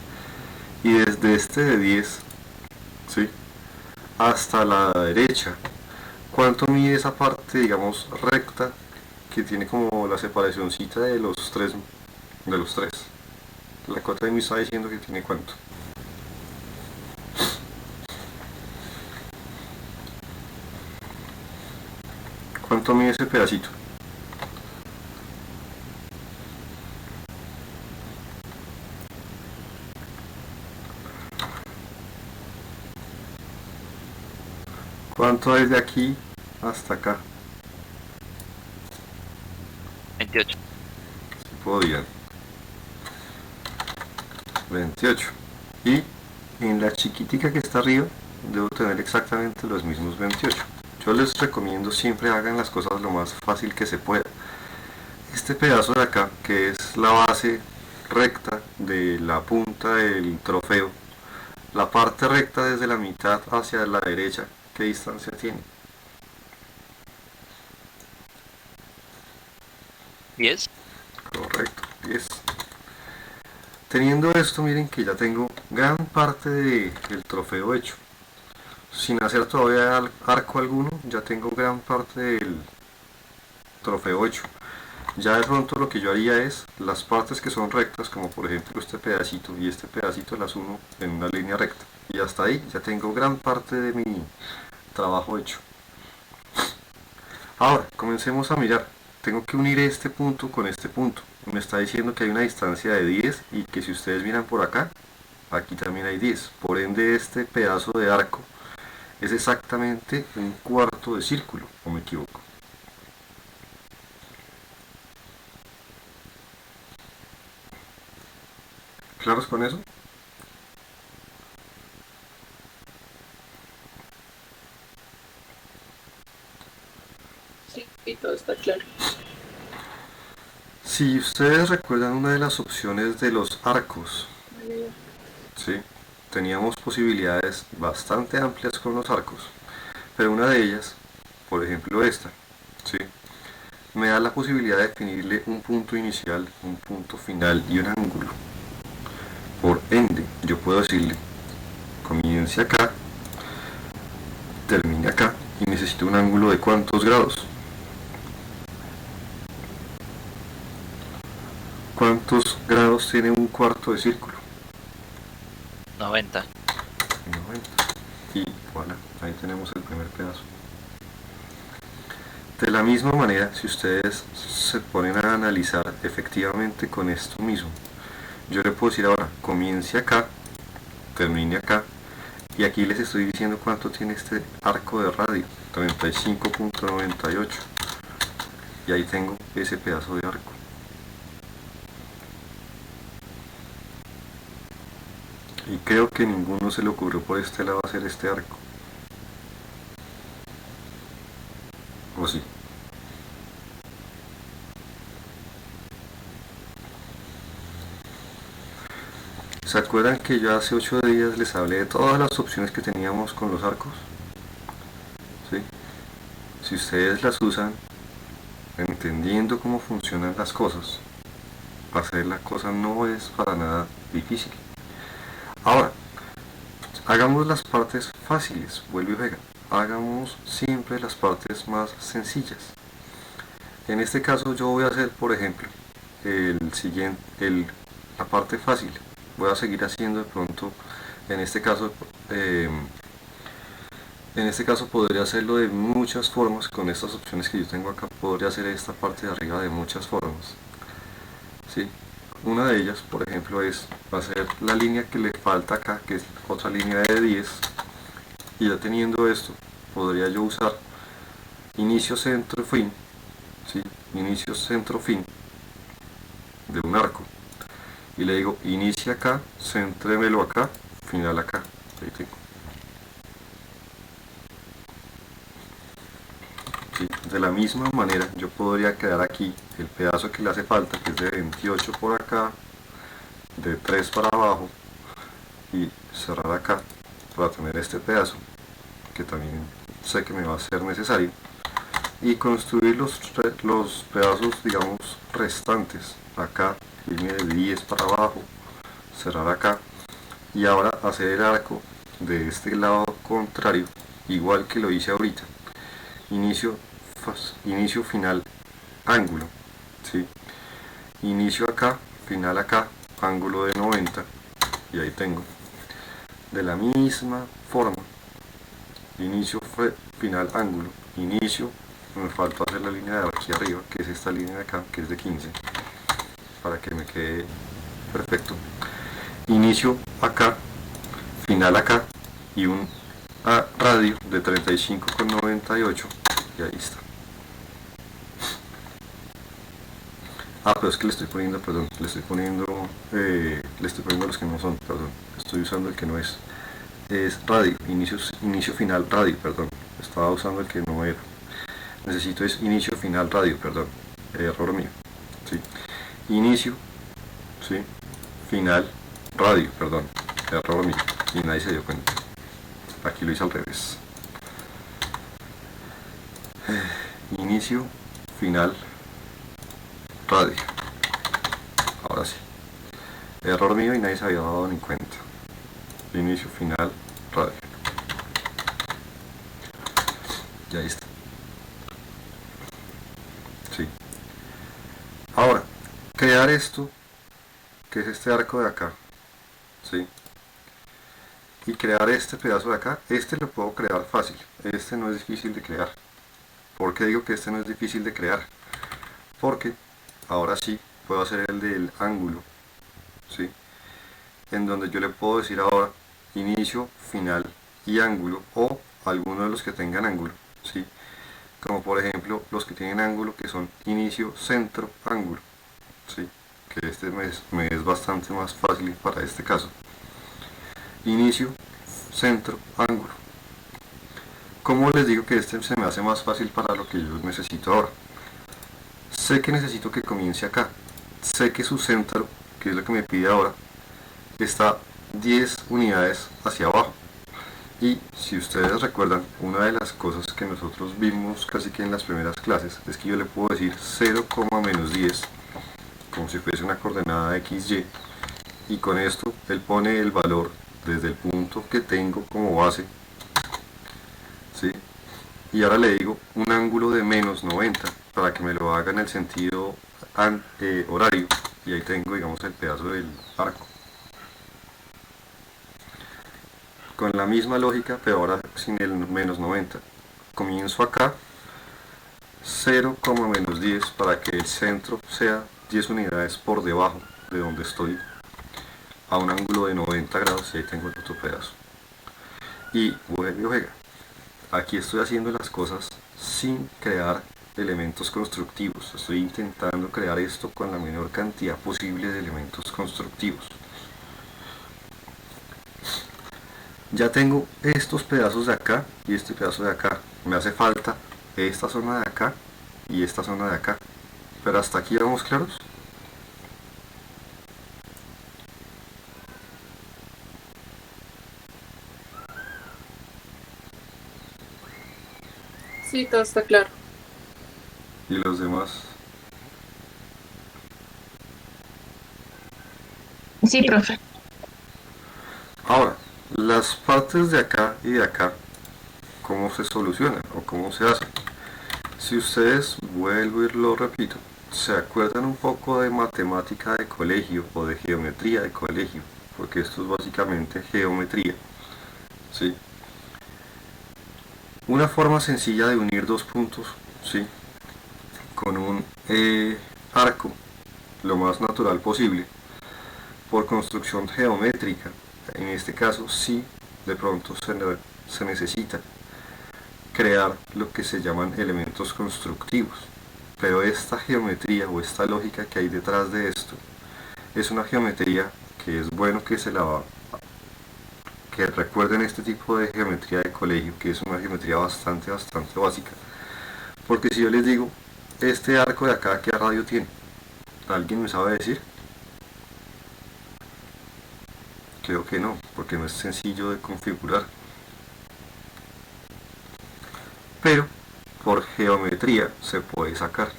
y desde este de 10, ¿sí?, hasta la derecha, ¿cuánto mide esa parte, digamos, recta que tiene como la separacióncita de los tres? La cota de mí está diciendo que tiene cuánto. ¿Cuánto mide ese pedacito? ¿Cuánto es de aquí hasta acá? 28. Si podían. 28. Y en la chiquitica que está arriba debo tener exactamente los mismos 28. Yo les recomiendo siempre hagan las cosas lo más fácil que se pueda. Este pedazo de acá, que es la base recta de la punta del trofeo, la parte recta desde la mitad hacia la derecha, ¿qué distancia tiene? 10. Correcto, 10. Teniendo esto, miren que ya tengo gran parte del trofeo hecho. Sin hacer todavía arco alguno, ya tengo gran parte del trofeo hecho. Ya de pronto lo que yo haría es las partes que son rectas, como por ejemplo este pedacito y este pedacito, las uno en una línea recta. Y hasta ahí ya tengo gran parte de mi trabajo hecho. Ahora, comencemos a mirar. Tengo que unir este punto con este punto. Me está diciendo que hay una distancia de 10 y que si ustedes miran por acá, aquí también hay 10. Por ende, este pedazo de arco es exactamente un cuarto de círculo, ¿o me equivoco? ¿Claros con eso? Sí, y todo está claro. Si ustedes recuerdan una de las opciones de los arcos, ¿sí?, teníamos posibilidades bastante amplias con los arcos, pero una de ellas, por ejemplo esta, ¿sí?, me da la posibilidad de definirle un punto inicial, un punto final y un ángulo. Por ende, yo puedo decirle, comience acá, termine acá, y necesito un ángulo de ¿cuántos grados? ¿Cuántos grados tiene un cuarto de círculo? 90. 90. Y voilà, ahí tenemos el primer pedazo. De la misma manera, si ustedes se ponen a analizar efectivamente con esto mismo, yo le puedo decir ahora, comience acá, termine acá, y aquí les estoy diciendo cuánto tiene este arco de radio, 35.98, y ahí tengo ese pedazo de arco. Y creo que ninguno se le ocurrió por este lado hacer este arco. ¿O sí? ¿Se acuerdan que yo hace 8 días les hablé de todas las opciones que teníamos con los arcos? ¿Sí? Si ustedes las usan entendiendo cómo funcionan las cosas, hacer la cosa no es para nada difícil. Ahora, hagamos las partes fáciles, vuelve y pega. Hagamos siempre las partes más sencillas. En este caso yo voy a hacer, por ejemplo, la parte fácil. Voy a seguir haciendo de pronto, en este caso podría hacerlo de muchas formas. Con estas opciones que yo tengo acá podría hacer esta parte de arriba de muchas formas, ¿sí? Una de ellas, por ejemplo, es hacer la línea que le falta acá, que es otra línea de 10, y ya teniendo esto, podría yo usar inicio, centro, fin, ¿sí? Inicio, centro, fin de un arco, y le digo inicia acá, céntremelo acá, final acá. Ahí tengo. ¿Sí? De la misma manera yo podría quedar aquí el pedazo que le hace falta, que es de 28 por acá, de 3 para abajo, y cerrar acá para tener este pedazo que también sé que me va a ser necesario, y construir los pedazos, digamos, restantes acá, irme de 10 para abajo, cerrar acá, y ahora hacer el arco de este lado contrario igual que lo hice ahorita. Inicio, final, ángulo, ¿sí? Inicio acá, final acá, ángulo de 90, y ahí tengo. De la misma forma, inicio, final, ángulo, inicio, me falta hacer la línea de aquí arriba, que es esta línea de acá, que es de 15, para que me quede perfecto. Inicio acá, final acá, y un radio de 35,98, y ahí está. Pero es que le estoy poniendo, perdón, le estoy poniendo los que no son, perdón, estoy usando el que no es radio, inicio final radio, perdón, estaba usando el que no era, necesito es inicio final radio, perdón, error mío, ¿sí? Inicio, ¿sí? Final radio, perdón, error mío, y nadie se dio cuenta, aquí lo hice al revés. Inicio, final, radio. Ahora sí. Error mío y nadie se había dado ni cuenta. Inicio, final, radio. Y ahí está. Sí. Ahora, crear esto, que es este arco de acá. ¿Sí? Y crear este pedazo de acá. Este lo puedo crear fácil. Este no es difícil de crear. ¿Por qué digo que este no es difícil de crear? Porque ahora sí puedo hacer el del ángulo, ¿sí? En donde yo le puedo decir ahora inicio, final y ángulo, o alguno de los que tengan ángulo, ¿sí? Como por ejemplo los que tienen ángulo, que son inicio, centro, ángulo, ¿sí? Que este me es bastante más fácil para este caso. Inicio, centro, ángulo. ¿Cómo les digo que este se me hace más fácil para lo que yo necesito ahora? Sé que necesito que comience acá. Sé que su centro, que es lo que me pide ahora, está 10 unidades hacia abajo. Y si ustedes recuerdan, una de las cosas que nosotros vimos casi que en las primeras clases es que yo le puedo decir 0, menos 10 como si fuese una coordenada XY, y con esto él pone el valor desde el punto que tengo como base, ¿sí? Y ahora le digo un ángulo de menos 90 para que me lo haga en el sentido horario, y ahí tengo, digamos, el pedazo del arco. Con la misma lógica, pero ahora sin el menos 90. Comienzo acá, 0, menos 10 para que el centro sea 10 unidades por debajo de donde estoy, a un ángulo de 90 grados, y ahí tengo el otro pedazo. Y juega. Aquí estoy haciendo las cosas sin crear elementos constructivos. Estoy intentando crear esto con la menor cantidad posible de elementos constructivos. Ya tengo estos pedazos de acá y este pedazo de acá. Me hace falta esta zona de acá y esta zona de acá. Pero hasta aquí vamos claros. Sí, todo está claro. Y los demás. Sí, profe. Ahora, las partes de acá y de acá, ¿cómo se solucionan o cómo se hacen? Si ustedes, vuelvo y lo repito, se acuerdan un poco de matemática de colegio o de geometría de colegio, porque esto es básicamente geometría, ¿sí? Una forma sencilla de unir dos puntos, ¿sí?, con un arco lo más natural posible, por construcción geométrica. En este caso sí, de pronto se necesita crear lo que se llaman elementos constructivos, pero esta geometría o esta lógica que hay detrás de esto es una geometría que es bueno que recuerden este tipo de geometría de colegio, que es una geometría bastante básica, porque si yo les digo, este arco de acá, ¿qué radio tiene? ¿Alguien me sabe decir? Creo que no, porque no es sencillo de configurar. Pero por geometría se puede sacar.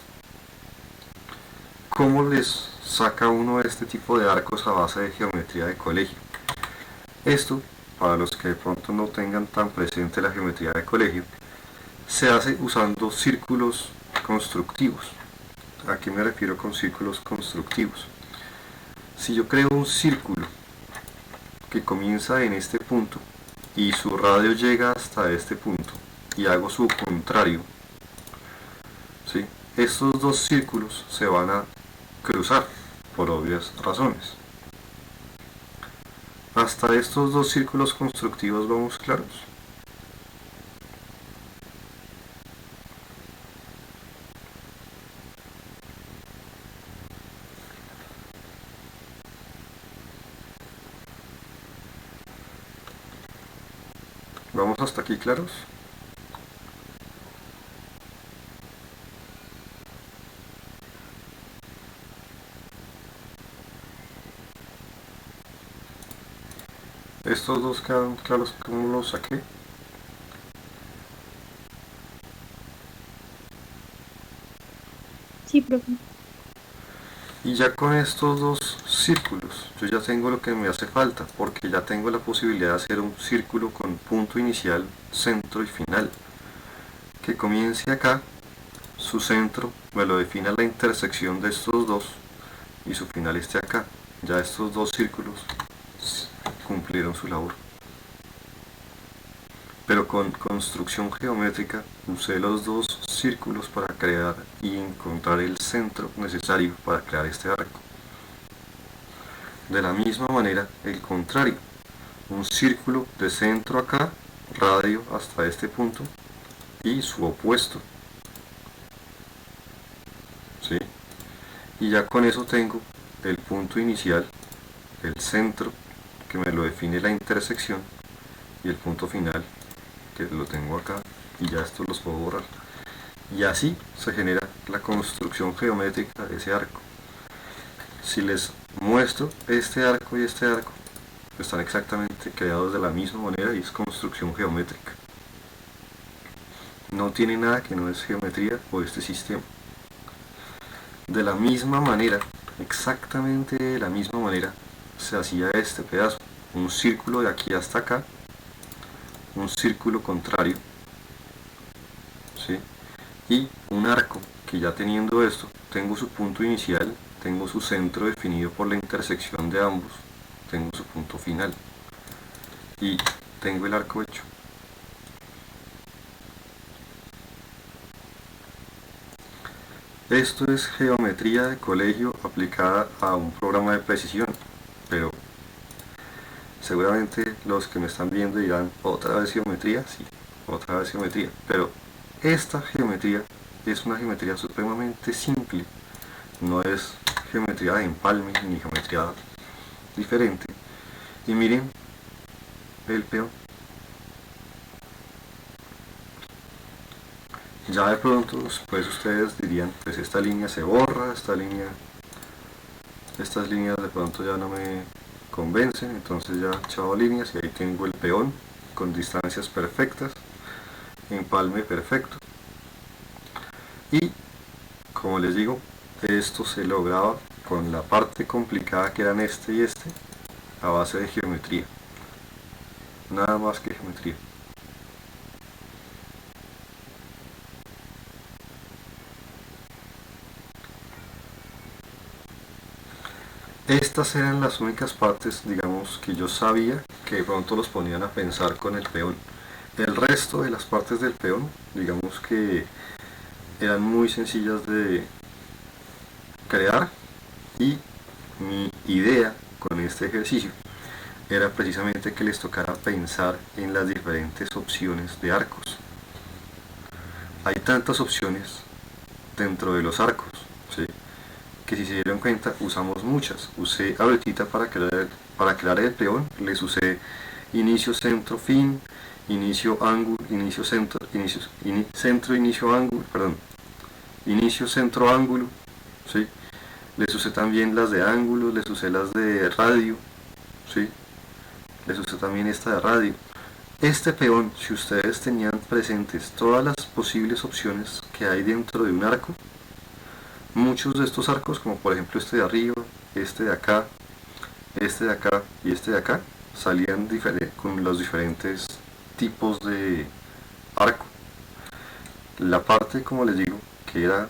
¿Cómo les saca uno este tipo de arcos a base de geometría de colegio? Esto, para los que de pronto no tengan tan presente la geometría de colegio, se hace usando círculos constructivos. ¿A qué me refiero con círculos constructivos? Si yo creo un círculo que comienza en este punto y su radio llega hasta este punto y hago su contrario, ¿sí?, estos dos círculos se van a cruzar por obvias razones. Hasta estos dos círculos constructivos vamos claros. ¿Vamos hasta aquí claros? Estos dos quedan claros, ¿cómo los saqué? Sí, profe. Y ya con estos dos círculos, yo ya tengo lo que me hace falta, porque ya tengo la posibilidad de hacer un círculo con punto inicial, centro y final, que comience acá, su centro me lo defina la intersección de estos dos, y su final esté acá. Ya estos dos círculos cumplieron su labor. Pero con construcción geométrica usé los dos círculos para crear y encontrar el centro necesario para crear este arco. De la misma manera, el contrario, un círculo de centro acá, radio hasta este punto y su opuesto, ¿sí? Y ya con eso tengo el punto inicial, el centro, que me lo define la intersección, y el punto final, que lo tengo acá, y ya estos los puedo borrar. Y así se genera la construcción geométrica de ese arco. Si les muestro este arco y este arco, están exactamente creados de la misma manera y es construcción geométrica. No tiene nada que no es geometría o este sistema. De la misma manera, exactamente de la misma manera, se hacía este pedazo. Un círculo de aquí hasta acá, un círculo contrario, ¿sí? Y un arco, que ya teniendo esto, tengo su punto inicial, tengo su centro definido por la intersección de ambos, tengo su punto final y tengo el arco hecho. Esto es geometría de colegio aplicada a un programa de precisión, pero seguramente los que me están viendo dirán, ¿otra vez geometría? Sí, otra vez geometría, pero esta geometría es una geometría supremamente simple, no es geometría de empalme ni geometría diferente. Y miren el peón. Ya de pronto pues ustedes dirían, pues esta línea se borra, estas líneas de pronto ya no me convencen, entonces ya chao líneas, y ahí tengo el peón con distancias perfectas, empalme perfecto. Y como les digo, esto se lograba con la parte complicada que eran este y este, a base de geometría, nada más que geometría. Estas eran las únicas partes, digamos, que yo sabía que de pronto los ponían a pensar con el peón. El resto de las partes del peón, digamos que eran muy sencillas de crear, y mi idea con este ejercicio era precisamente que les tocara pensar en las diferentes opciones de arcos. Hay tantas opciones dentro de los arcos, ¿sí?, que si se dieron cuenta usamos muchas. Usé ahorita para crear el peón, les usé inicio, centro, fin, inicio, ángulo, inicio, centro, centro, inicio, ángulo, perdón, inicio, centro, ángulo, ¿sí? Les usé también las de ángulo, les usé las de radio, ¿sí? Les usé también esta de radio. Este peón, si ustedes tenían presentes todas las posibles opciones que hay dentro de un arco, muchos de estos arcos, como por ejemplo este de arriba, este de acá, este de acá y este de acá, salían con los diferentes tipos de arco. La parte, como les digo, que era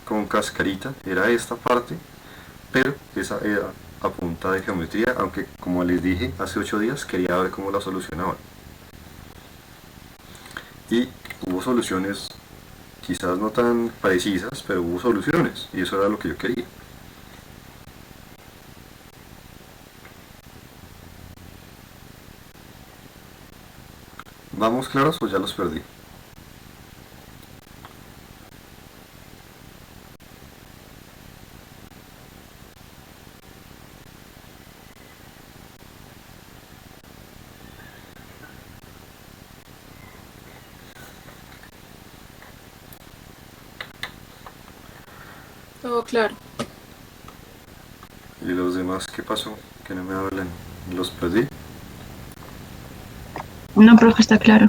con cascarita, era esta parte, pero esa era a punta de geometría, aunque como les dije hace 8 días quería ver cómo la solucionaban. Y hubo soluciones quizás no tan precisas, pero hubo soluciones, y eso era lo que yo quería. ¿Vamos claros o ya los perdí? Todo claro. ¿Y los demás qué pasó? Que no me hablan. ¿Los perdí? No, profe, está claro.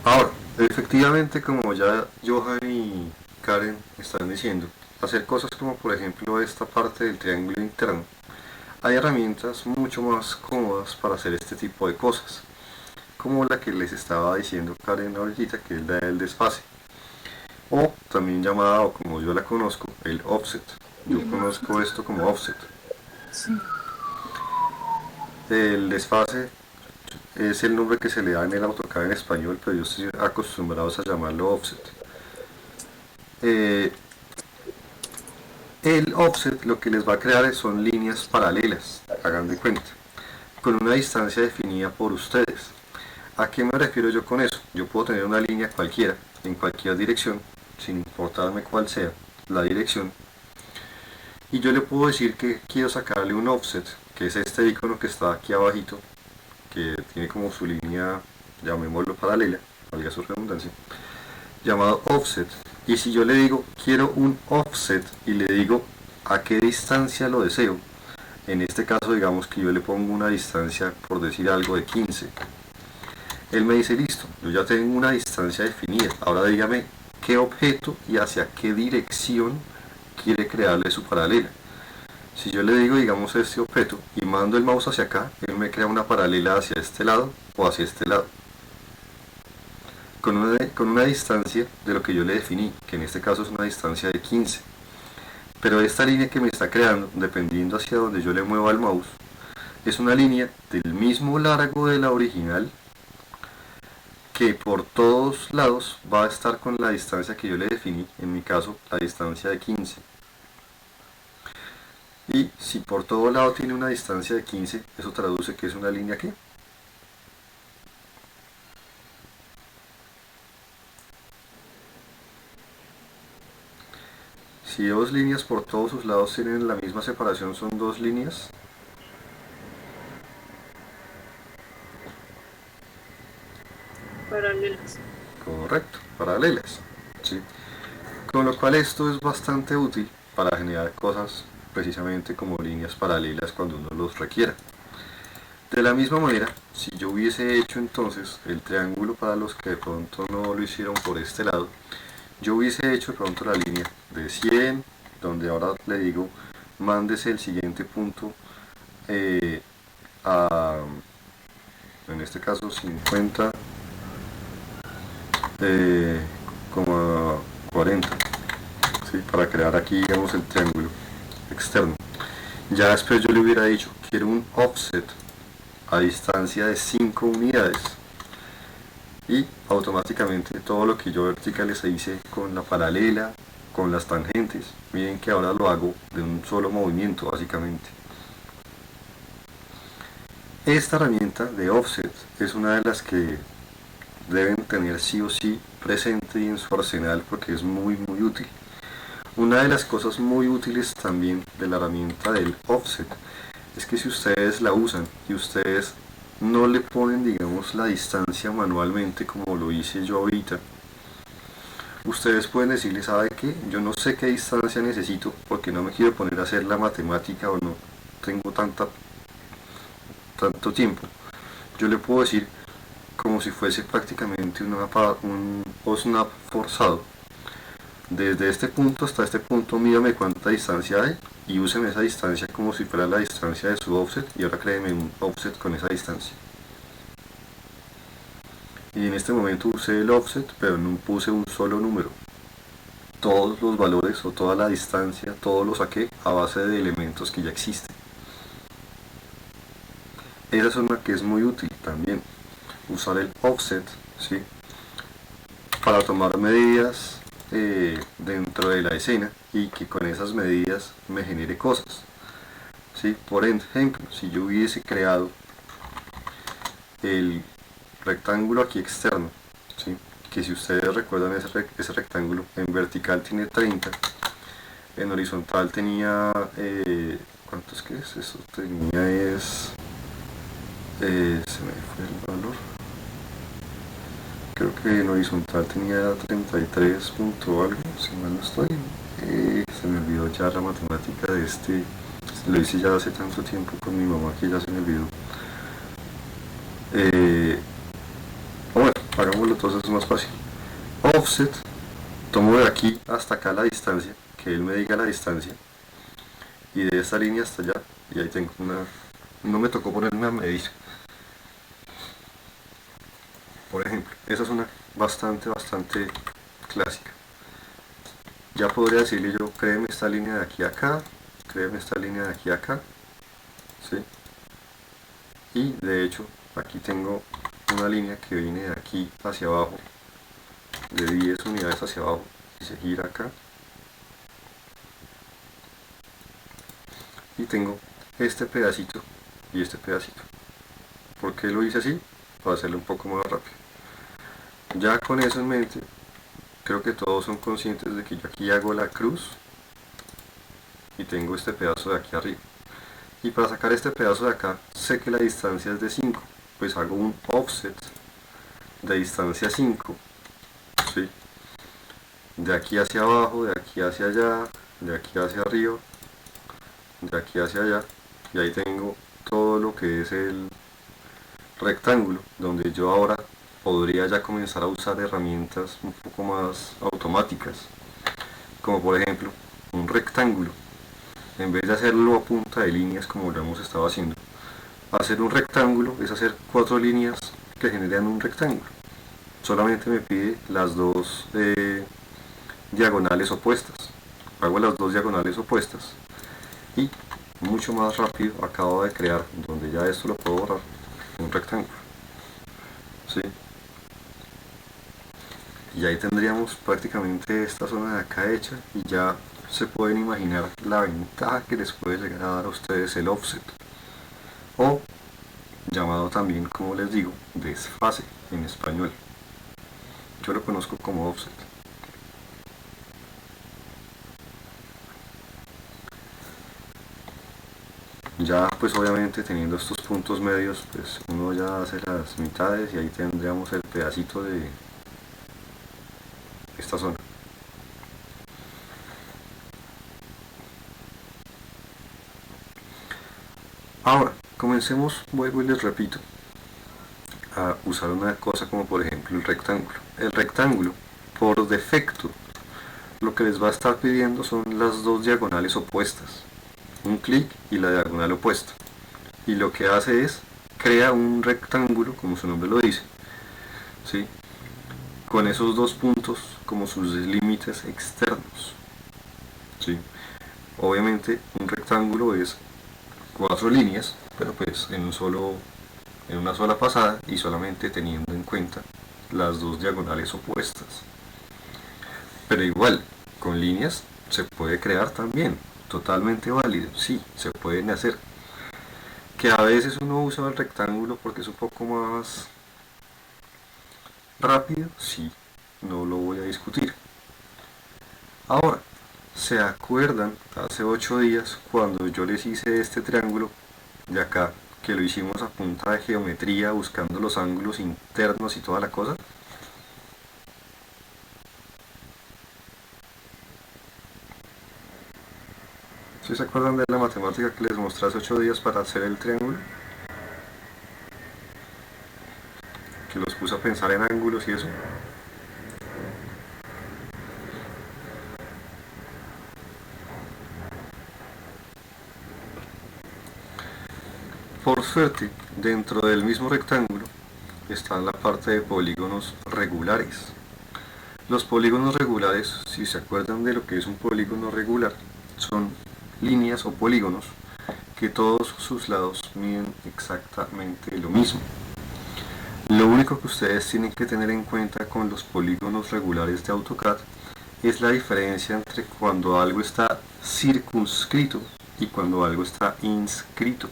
Ahora, efectivamente, como ya Johan y Karen están diciendo, hacer cosas como por ejemplo esta parte del triángulo interno, hay herramientas mucho más cómodas para hacer este tipo de cosas, como la que les estaba diciendo Karen ahorita, que es la del desfase, o también llamada, o como yo la conozco, el offset. Yo conozco esto como offset. Sí. El desfase es el nombre que se le da en el AutoCAD en español, pero yo estoy acostumbrado a llamarlo offset. El offset lo que les va a crear son líneas paralelas, hagan de cuenta, con una distancia definida por ustedes. ¿A qué me refiero yo con eso? Yo puedo tener una línea cualquiera, en cualquier dirección, sin importarme cuál sea la dirección, y yo le puedo decir que quiero sacarle un offset, que es este icono que está aquí abajito, que tiene como su línea, llamémoslo paralela, valga su redundancia, llamado offset. Y si yo le digo quiero un offset y le digo a qué distancia lo deseo, En este caso, digamos que yo le pongo una distancia, por decir algo, de 15. Él me dice, listo, yo ya tengo una distancia definida. Ahora dígame qué objeto y hacia qué dirección quiere crearle su paralela. Si yo le digo, digamos, este objeto y mando el mouse hacia acá, él me crea una paralela hacia este lado o hacia este lado. Con una distancia de lo que yo le definí, que en este caso es una distancia de 15. Pero esta línea que me está creando, dependiendo hacia donde yo le mueva el mouse, es una línea del mismo largo de la original, que por todos lados va a estar con la distancia que yo le definí, en mi caso la distancia de 15. Y si por todo lado tiene una distancia de 15, eso traduce que es una línea ¿qué? Si dos líneas por todos sus lados tienen la misma separación, son dos líneas. Paralelas. Correcto, paralelas. ¿Sí? Con lo cual esto es bastante útil para generar cosas precisamente como líneas paralelas cuando uno los requiera. De la misma manera, si yo hubiese hecho entonces el triángulo, para los que de pronto no lo hicieron por este lado, yo hubiese hecho de pronto la línea de 100, donde ahora le digo, mándese el siguiente punto a, en este caso 50, como 40, ¿sí? Para crear aquí, digamos, el triángulo externo. Ya después yo le hubiera dicho, quiero un offset a distancia de 5 unidades. Y automáticamente todo lo que yo verticales hice con la paralela, con las tangentes, miren que ahora lo hago de un solo movimiento básicamente. Esta herramienta de offset es una de las que deben tener sí o sí presente y en su arsenal, porque es muy útil. Una de las cosas muy útiles también de la herramienta del offset es que si ustedes la usan y ustedes no le ponen, digamos, la distancia manualmente como lo hice yo ahorita, ustedes pueden decirle, ¿sabe qué? Yo no sé qué distancia necesito porque no me quiero poner a hacer la matemática o no tengo tanto tiempo. Yo le puedo decir, como si fuese prácticamente un snap forzado, desde este punto hasta este punto mídame cuánta distancia hay y úseme esa distancia como si fuera la distancia de su offset, y ahora créeme un offset con esa distancia. Y en este momento usé el offset, pero no puse un solo número. Todos los valores o toda la distancia, todo lo saqué a base de elementos que ya existen. Esa es una que es muy útil también, usar el offset, ¿sí? Para tomar medidas dentro de la escena y que con esas medidas me genere cosas, ¿sí? Por ejemplo, si yo hubiese creado el rectángulo aquí externo, ¿sí? Que si ustedes recuerdan ese rectángulo en vertical tiene 30, en horizontal tenía ¿cuánto es que es? Eso tenía se me fue el valor, creo que en horizontal tenía 33 punto algo, si mal no estoy. Se me olvidó ya la matemática de este, lo hice ya hace tanto tiempo con mi mamá que ya se me olvidó. Bueno, hagámoslo entonces más fácil. Offset, tomo de aquí hasta acá la distancia, que él me diga la distancia, y de esta línea hasta allá, y ahí tengo no me tocó ponerme a medir. Por ejemplo, esa es una bastante clásica. Ya podría decirle yo, créeme esta línea de aquí a acá, créeme esta línea de aquí a acá, ¿sí? Y de hecho, aquí tengo una línea que viene de aquí hacia abajo, de 10 unidades hacia abajo, y se gira acá. Y tengo este pedacito y este pedacito. ¿Por qué lo hice así? Para hacerlo un poco más rápido. Ya con eso en mente, creo que todos son conscientes de que yo aquí hago la cruz y tengo este pedazo de aquí arriba. Y para sacar este pedazo de acá, sé que la distancia es de 5, pues hago un offset de distancia 5, ¿sí? De aquí hacia abajo, de aquí hacia allá, de aquí hacia arriba, de aquí hacia allá, y ahí tengo todo lo que es el rectángulo, donde yo ahora podría ya comenzar a usar herramientas un poco más automáticas, como por ejemplo un rectángulo. En vez de hacerlo a punta de líneas como lo hemos estado haciendo, hacer un rectángulo es hacer 4 líneas que generan un rectángulo. Solamente me pide las dos diagonales opuestas. Hago las dos diagonales opuestas y mucho más rápido acabo de crear, donde ya esto lo puedo borrar, un rectángulo. ¿Sí? Y ahí tendríamos prácticamente esta zona de acá hecha, y ya se pueden imaginar la ventaja que les puede llegar a dar a ustedes el offset, o llamado también, como les digo, desfase en español. Yo lo conozco como offset. Ya pues obviamente teniendo estos puntos medios, pues uno ya hace las mitades y ahí tendríamos el pedacito de esta zona. Ahora, comencemos, vuelvo y les repito, a usar una cosa como por ejemplo el rectángulo. El rectángulo, por defecto, lo que les va a estar pidiendo son las dos diagonales opuestas, un clic y la diagonal opuesta, y lo que hace es crea un rectángulo, como su nombre lo dice, ¿sí? Con esos dos puntos como sus límites externos, ¿sí? Obviamente un rectángulo es 4 líneas, pero pues en una sola pasada, y solamente teniendo en cuenta las dos diagonales opuestas. Pero igual, con líneas se puede crear también, totalmente válido, sí, se pueden hacer. Que a veces uno usa el rectángulo porque es un poco más rápido, sí, no lo voy a discutir. Ahora, ¿se acuerdan hace 8 días cuando yo les hice este triángulo de acá, que lo hicimos a punta de geometría buscando los ángulos internos y toda la cosa? ¿Sí se acuerdan de la matemática que les mostré hace 8 días para hacer el triángulo? Que los puse a pensar en ángulos y eso. Por suerte, dentro del mismo rectángulo está la parte de polígonos regulares. Los polígonos regulares, si se acuerdan de lo que es un polígono regular, son líneas o polígonos que todos sus lados miden exactamente lo mismo. Lo único que ustedes tienen que tener en cuenta con los polígonos regulares de AutoCAD es la diferencia entre cuando algo está circunscrito y cuando algo está inscrito.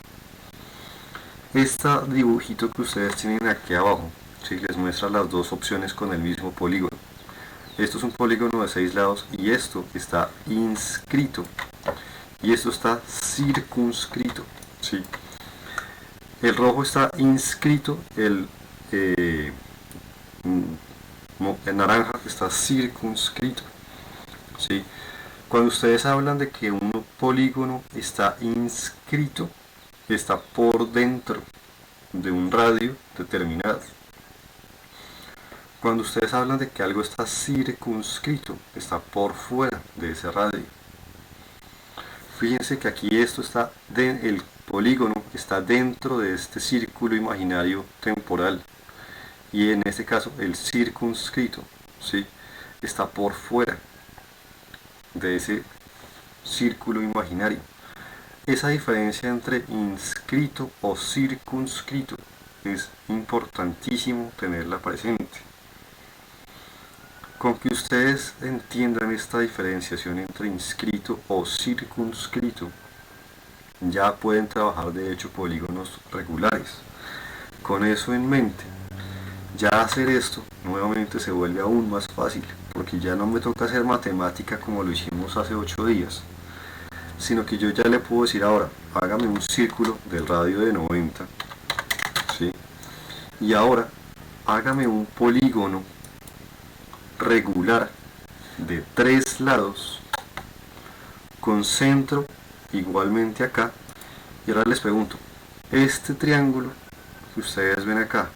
Este dibujito que ustedes tienen aquí abajo, ¿sí?, les muestra las dos opciones con el mismo polígono. Esto es un polígono de 6 lados y esto está inscrito y esto está circunscrito, ¿sí? El rojo está inscrito, el naranja está circunscrito, ¿sí? Cuando ustedes hablan de que un polígono está inscrito, está por dentro de un radio determinado. Cuando ustedes hablan de que algo está circunscrito, está por fuera de ese radio. Fíjense que aquí el polígono está dentro de este círculo imaginario temporal, y en este caso el circunscrito, ¿sí?, está por fuera de ese círculo imaginario. Esa diferencia entre inscrito o circunscrito es importantísimo tenerla presente. Con que ustedes entiendan esta diferenciación entre inscrito o circunscrito, ya pueden trabajar de hecho polígonos regulares. Con eso en mente, ya hacer esto nuevamente se vuelve aún más fácil, porque ya no me toca hacer matemática como lo hicimos hace 8 días, sino que yo ya le puedo decir ahora, hágame un círculo del radio de 90, ¿sí?, y ahora hágame un polígono regular de 3 lados con centro igualmente acá Y ahora les pregunto, ¿este triángulo que ustedes ven acá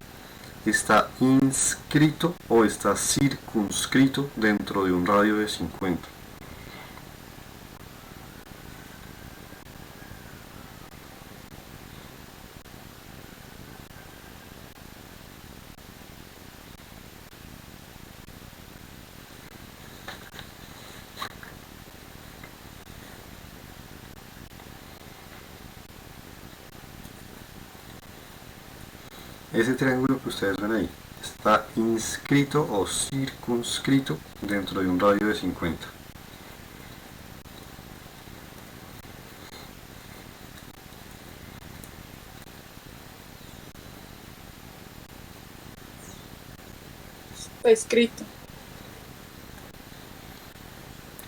está inscrito o está circunscrito dentro de un radio de 50? Ese triángulo que ustedes ven ahí está inscrito o circunscrito dentro de un radio de 50. Está escrito.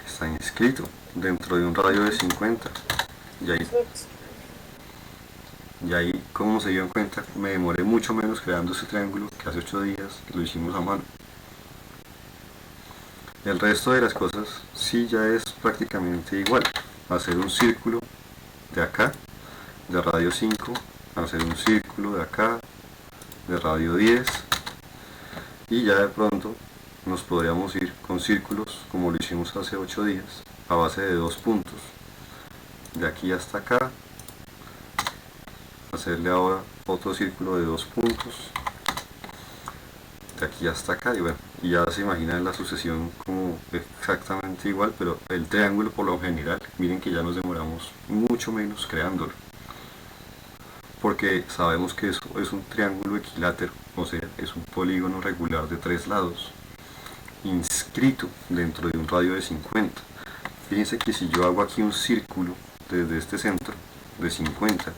Está inscrito dentro de un radio de 50. Y ahí, como se dieron cuenta, me demoré mucho menos creando ese triángulo que hace 8 días que lo hicimos a mano. El resto de las cosas sí ya es prácticamente igual. Hacer un círculo de acá, de radio 5, hacer un círculo de acá, de radio 10, y ya de pronto nos podríamos ir con círculos como lo hicimos hace 8 días, a base de 2 puntos. De aquí hasta acá, hacerle ahora otro círculo de 2 puntos, de aquí hasta acá, y bueno, y ya se imaginan la sucesión como exactamente igual, pero el triángulo por lo general, miren que ya nos demoramos mucho menos creándolo, porque sabemos que eso es un triángulo equilátero, o sea, es un polígono regular de 3 lados, inscrito dentro de un radio de 50. Fíjense que si yo hago aquí un círculo desde este centro de 50,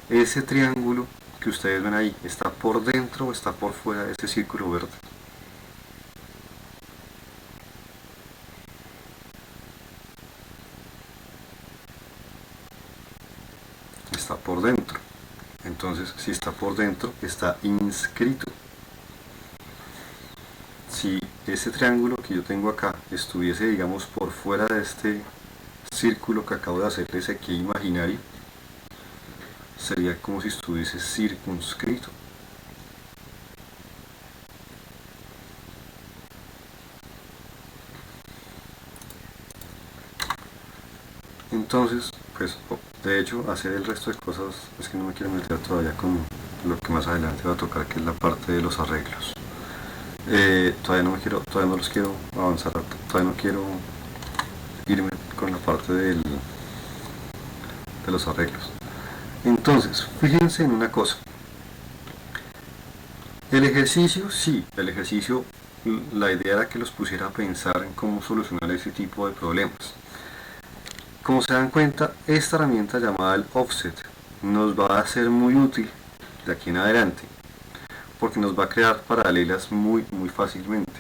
ese triángulo que ustedes ven ahí, ¿está por dentro o está por fuera de ese círculo verde? Está por dentro. Entonces, si está por dentro, está inscrito. Si ese triángulo que yo tengo acá estuviese, digamos, por fuera de este círculo que acabo de hacerles aquí imaginario, sería como si estuviese circunscrito. Entonces, pues, de hecho, hacer el resto de cosas, es que no me quiero meter todavía con lo que más adelante va a tocar, que es la parte de los arreglos. Todavía no los quiero avanzar, todavía no quiero irme con la parte de los arreglos. Entonces, fíjense en una cosa. El ejercicio, sí, la idea era que los pusiera a pensar en cómo solucionar ese tipo de problemas. Como se dan cuenta, esta herramienta llamada el offset nos va a ser muy útil de aquí en adelante, porque nos va a crear paralelas muy fácilmente.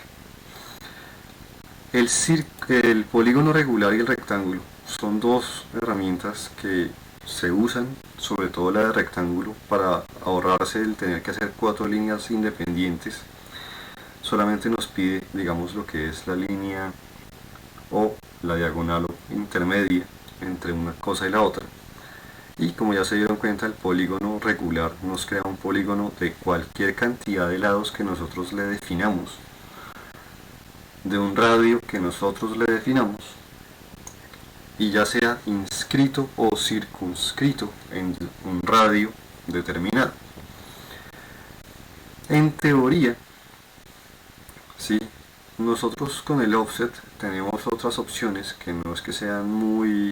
El polígono regular y el rectángulo son dos herramientas que se usan, sobre todo la de rectángulo, para ahorrarse el tener que hacer 4 líneas independientes. Solamente nos pide, digamos, lo que es la línea o la diagonal o intermedia entre una cosa y la otra. Y como ya se dieron cuenta, el polígono regular nos crea un polígono de cualquier cantidad de lados que nosotros le definamos, de un radio que nosotros le definamos, y ya sea inscrito o circunscrito en un radio determinado. En teoría, sí, nosotros con el offset tenemos otras opciones que no es que sean muy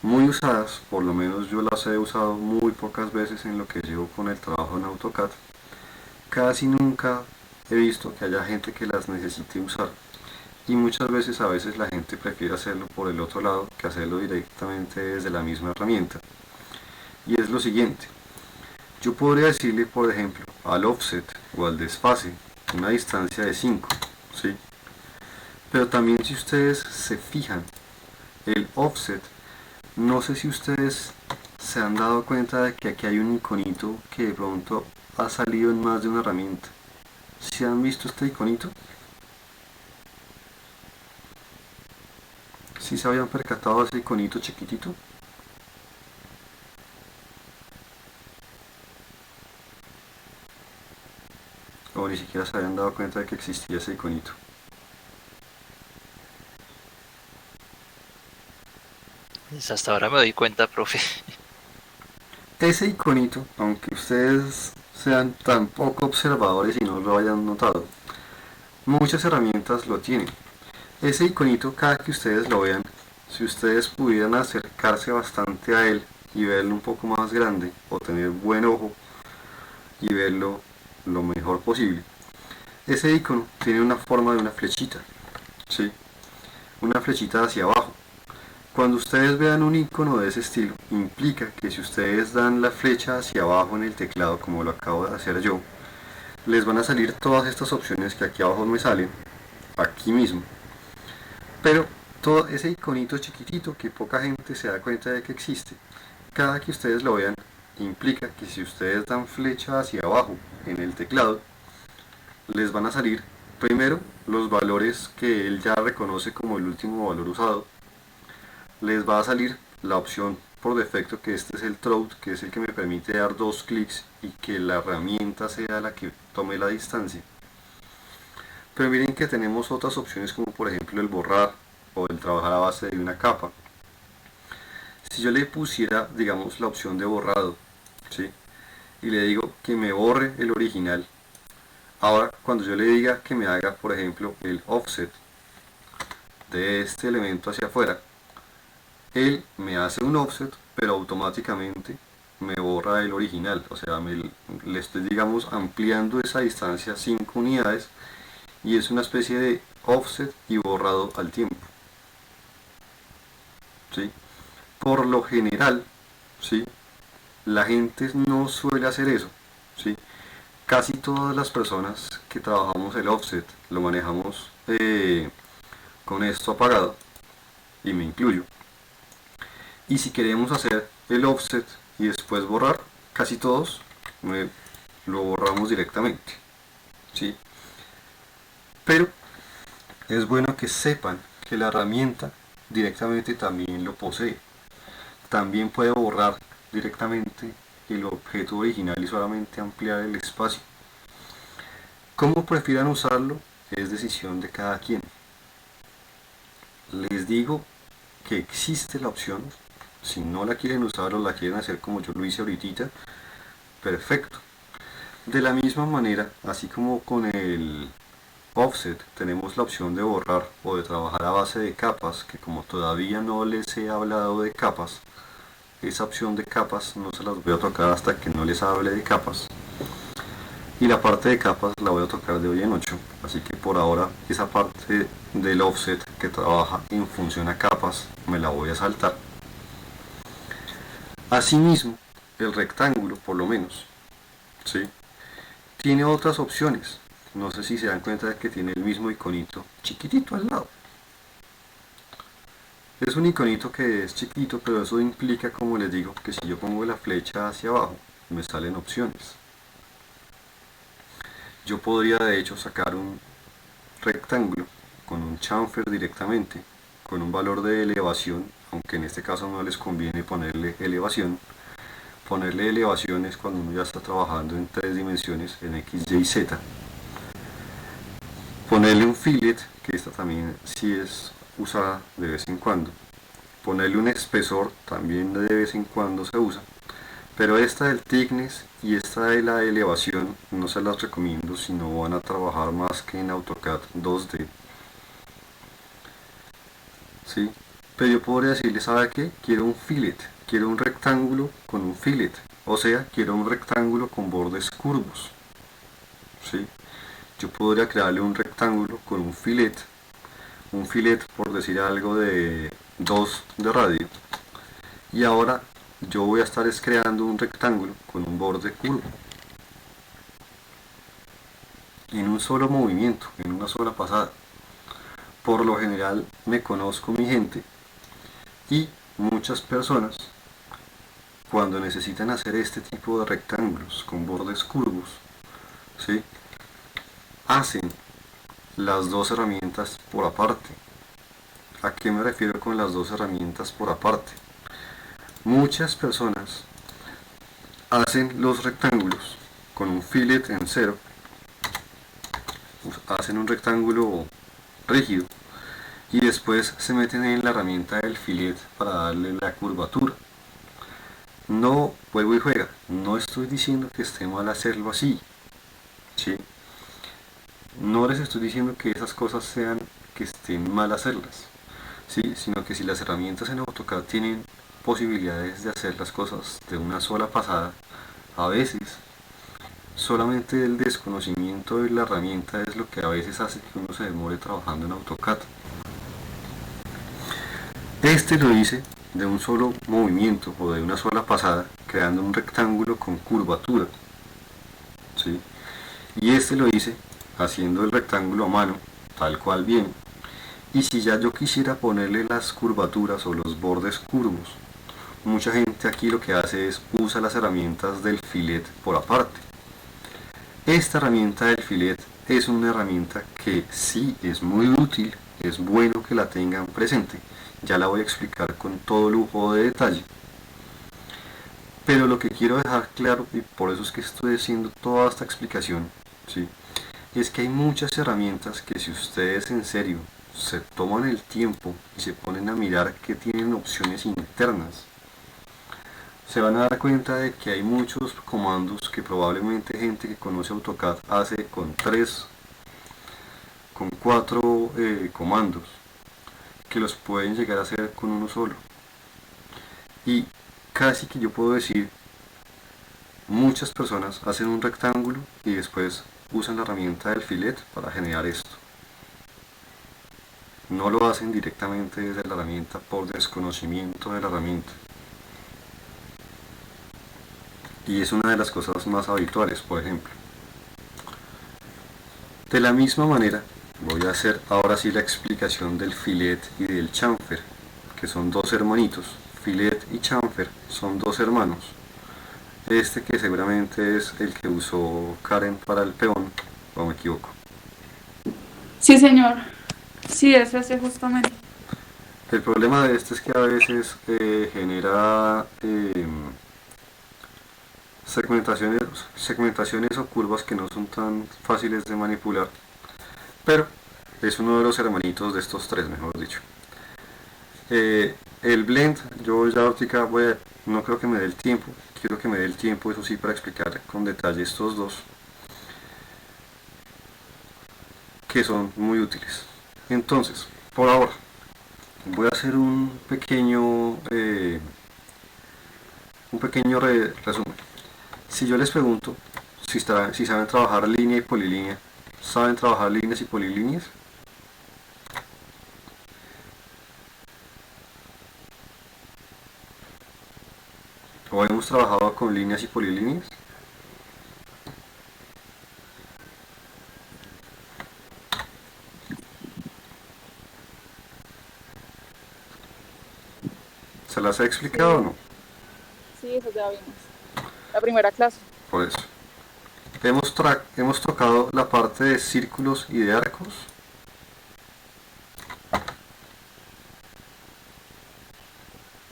usadas, por lo menos yo las he usado muy pocas veces en lo que llevo con el trabajo en AutoCAD. Casi nunca he visto que haya gente que las necesite usar, y muchas veces la gente prefiere hacerlo por el otro lado que hacerlo directamente desde la misma herramienta. Y es lo siguiente: yo podría decirle, por ejemplo, al offset o al desfase una distancia de 5, ¿sí? Pero también, si ustedes se fijan, el offset, no sé si ustedes se han dado cuenta de que aquí hay un iconito que de pronto ha salido en más de una herramienta. ¿Sí han visto este iconito? ¿Sí se habían percatado de ese iconito chiquitito? O ni siquiera se habían dado cuenta de que existía ese iconito. Pues hasta ahora me doy cuenta, profe. Ese iconito, aunque ustedes sean tan poco observadores y no lo hayan notado, muchas herramientas lo tienen. Ese iconito, cada que ustedes lo vean, si ustedes pudieran acercarse bastante a él y verlo un poco más grande, o tener buen ojo y verlo lo mejor posible, ese icono tiene una forma de una flechita, ¿sí? Una flechita hacia abajo. Cuando ustedes vean un icono de ese estilo, implica que si ustedes dan la flecha hacia abajo en el teclado, como lo acabo de hacer yo, les van a salir todas estas opciones que aquí abajo me salen, aquí mismo. Pero todo ese iconito chiquitito que poca gente se da cuenta de que existe, cada que ustedes lo vean, implica que si ustedes dan flecha hacia abajo en el teclado, les van a salir primero los valores que él ya reconoce como el último valor usado. Les va a salir la opción por defecto, que este es el throat, que es el que me permite dar 2 clics y que la herramienta sea la que tome la distancia. Pero miren que tenemos otras opciones, como por ejemplo el borrar o el trabajar a base de una capa. Si yo le pusiera, digamos, la opción de borrado, ¿sí? Y le digo que me borre el original, ahora cuando yo le diga que me haga, por ejemplo, el offset de este elemento hacia afuera, él me hace un offset, pero automáticamente me borra el original. O sea, le estoy, digamos, ampliando esa distancia 5 unidades, y es una especie de offset y borrado al tiempo, ¿sí? Por lo general, ¿sí?, la gente no suele hacer eso, ¿sí? Casi todas las personas que trabajamos el offset lo manejamos con esto apagado, y me incluyo. Y si queremos hacer el offset y después borrar, casi todos lo borramos directamente, ¿sí? Pero es bueno que sepan que la herramienta directamente también lo posee. También puede borrar directamente el objeto original y solamente ampliar el espacio. Como prefieran usarlo es decisión de cada quien. Les digo que existe la opción. Si no la quieren usar o la quieren hacer como yo lo hice ahorita, perfecto. De la misma manera, así como con el offset tenemos la opción de borrar o de trabajar a base de capas, que como todavía no les he hablado de capas, esa opción de capas no se las voy a tocar hasta que no les hable de capas. Y la parte de capas la voy a tocar de hoy en 8, así que por ahora esa parte del offset que trabaja en función a capas me la voy a saltar. Asimismo, el rectángulo, por lo menos, ¿sí?, tiene otras opciones. No sé si se dan cuenta de que tiene el mismo iconito chiquitito al lado. Es un iconito que es chiquito, pero eso implica, como les digo, que si yo pongo la flecha hacia abajo, me salen opciones. Yo podría de hecho sacar un rectángulo con un chamfer directamente, con un valor de elevación, aunque en este caso no les conviene ponerle elevación. Ponerle elevación es cuando uno ya está trabajando en 3 dimensiones, en X, Y, Z. Ponerle un fillet, que esta también sí es usada de vez en cuando. Ponerle un espesor también de vez en cuando se usa. Pero esta del thickness y esta de la elevación no se las recomiendo si no van a trabajar más que en AutoCAD 2D. ¿Sí? Pero yo podría decirle, ¿sabe qué? Quiero un fillet, quiero un rectángulo con un fillet. O sea, quiero un rectángulo con bordes curvos. ¿Sí? Yo podría crearle un rectángulo con un fillet por decir algo de 2 de radio, y ahora yo voy a estar creando un rectángulo con un borde curvo en un solo movimiento, en una sola pasada. Por lo general me conozco mi gente, y muchas personas, cuando necesitan hacer este tipo de rectángulos con bordes curvos, ¿sí?, hacen las dos herramientas por aparte. ¿A qué me refiero con las dos herramientas por aparte? Muchas personas hacen los rectángulos con un fillet en cero, hacen un rectángulo rígido y después se meten en la herramienta del fillet para darle la curvatura. No, vuelvo y juega, no estoy diciendo que esté mal hacerlo así, ¿sí? No les estoy diciendo que esas cosas sean que estén mal hacerlas, ¿sí? Sino que si las herramientas en AutoCAD tienen posibilidades de hacer las cosas de una sola pasada, a veces solamente el desconocimiento de la herramienta es lo que a veces hace que uno se demore trabajando en AutoCAD. Este lo hice de un solo movimiento o de una sola pasada, creando un rectángulo con curvatura, ¿sí? Y este lo hice haciendo el rectángulo a mano, tal cual viene. Y si ya yo quisiera ponerle las curvaturas o los bordes curvos, mucha gente aquí lo que hace es usa las herramientas del fillet por aparte. Esta herramienta del fillet es una herramienta que sí es muy útil, es bueno que la tengan presente. Ya la voy a explicar con todo lujo de detalle. Pero lo que quiero dejar claro, y por eso es que estoy haciendo toda esta explicación, ¿sí? Es que hay muchas herramientas que si ustedes en serio se toman el tiempo y se ponen a mirar que tienen opciones internas, se van a dar cuenta de que hay muchos comandos que probablemente gente que conoce AutoCAD hace con 3, con 4 comandos, que los pueden llegar a hacer con uno solo. Y casi que yo puedo decir, muchas personas hacen un rectángulo y después usan la herramienta del fillet para generar esto. No lo hacen directamente desde la herramienta por desconocimiento de la herramienta. Y es una de las cosas más habituales, por ejemplo. De la misma manera, voy a hacer ahora sí la explicación del fillet y del chamfer, que son dos hermanitos. Fillet y chamfer son dos hermanos. Este que seguramente es el que usó Karen para el peón, o me equivoco. Sí, señor. Sí, es ese justamente. El problema de este es que a veces genera segmentaciones o curvas que no son tan fáciles de manipular, pero es uno de los hermanitos de estos tres, mejor dicho. El blend, yo ya ahorita no creo que me dé el tiempo, quiero que me dé el tiempo, eso sí, para explicar con detalle estos dos, que son muy útiles. Entonces, por ahora, voy a hacer un pequeño resumen. Si yo les pregunto si saben trabajar línea y polilínea, ¿saben trabajar líneas y polilíneas? ¿O hemos trabajado con líneas y polilíneas? ¿Se las he explicado o no? Sí, eso ya vimos. La primera clase. Por eso. Hemos tocado la parte de círculos y de arcos.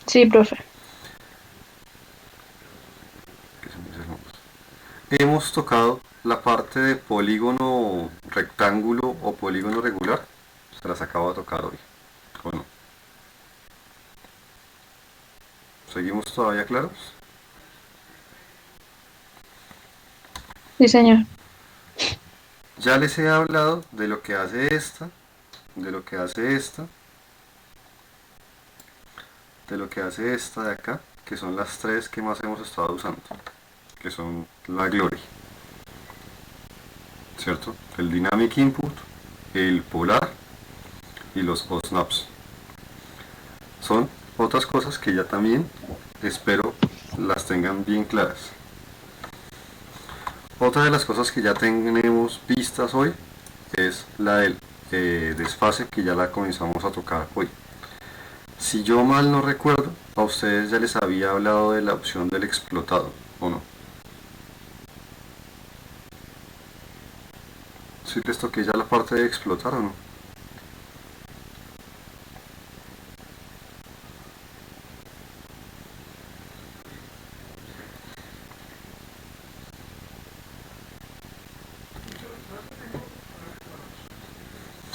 Sí, profe. Hemos tocado la parte de polígono rectángulo o polígono regular. Se las acabo de tocar hoy. ¿O no? ¿Seguimos todavía claros? Sí, señor. Ya les he hablado de lo que hace esta, de lo que hace esta, de lo que hace esta de acá, que son las tres que más hemos estado usando, que son la Glory, ¿cierto? El Dynamic Input, el Polar y los OSNAPs. Son otras cosas que ya también espero las tengan bien claras. Otra de las cosas que ya tenemos vistas hoy es la del desfase, que ya la comenzamos a tocar hoy. Si yo mal no recuerdo, a ustedes ya les había hablado de la opción del explotado, ¿o no? ¿Sí les toqué ya la parte de explotar o no?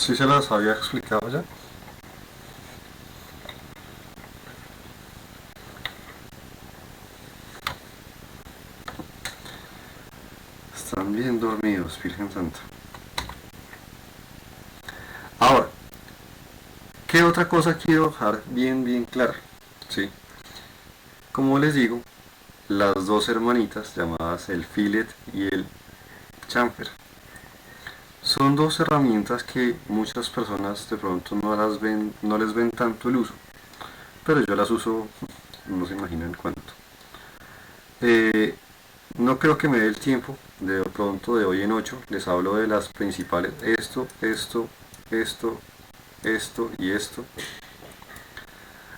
Sí se las había explicado ya. Están bien dormidos, Virgen Santa. Ahora, ¿qué otra cosa quiero dejar bien clara? ¿Sí? Como les digo, las dos hermanitas llamadas el fillet y el chamfer son dos herramientas que muchas personas de pronto no les ven tanto el uso, pero yo las uso, no se imaginan cuánto. No creo que me dé el tiempo, de pronto de hoy en 8 les hablo de las principales, esto y esto.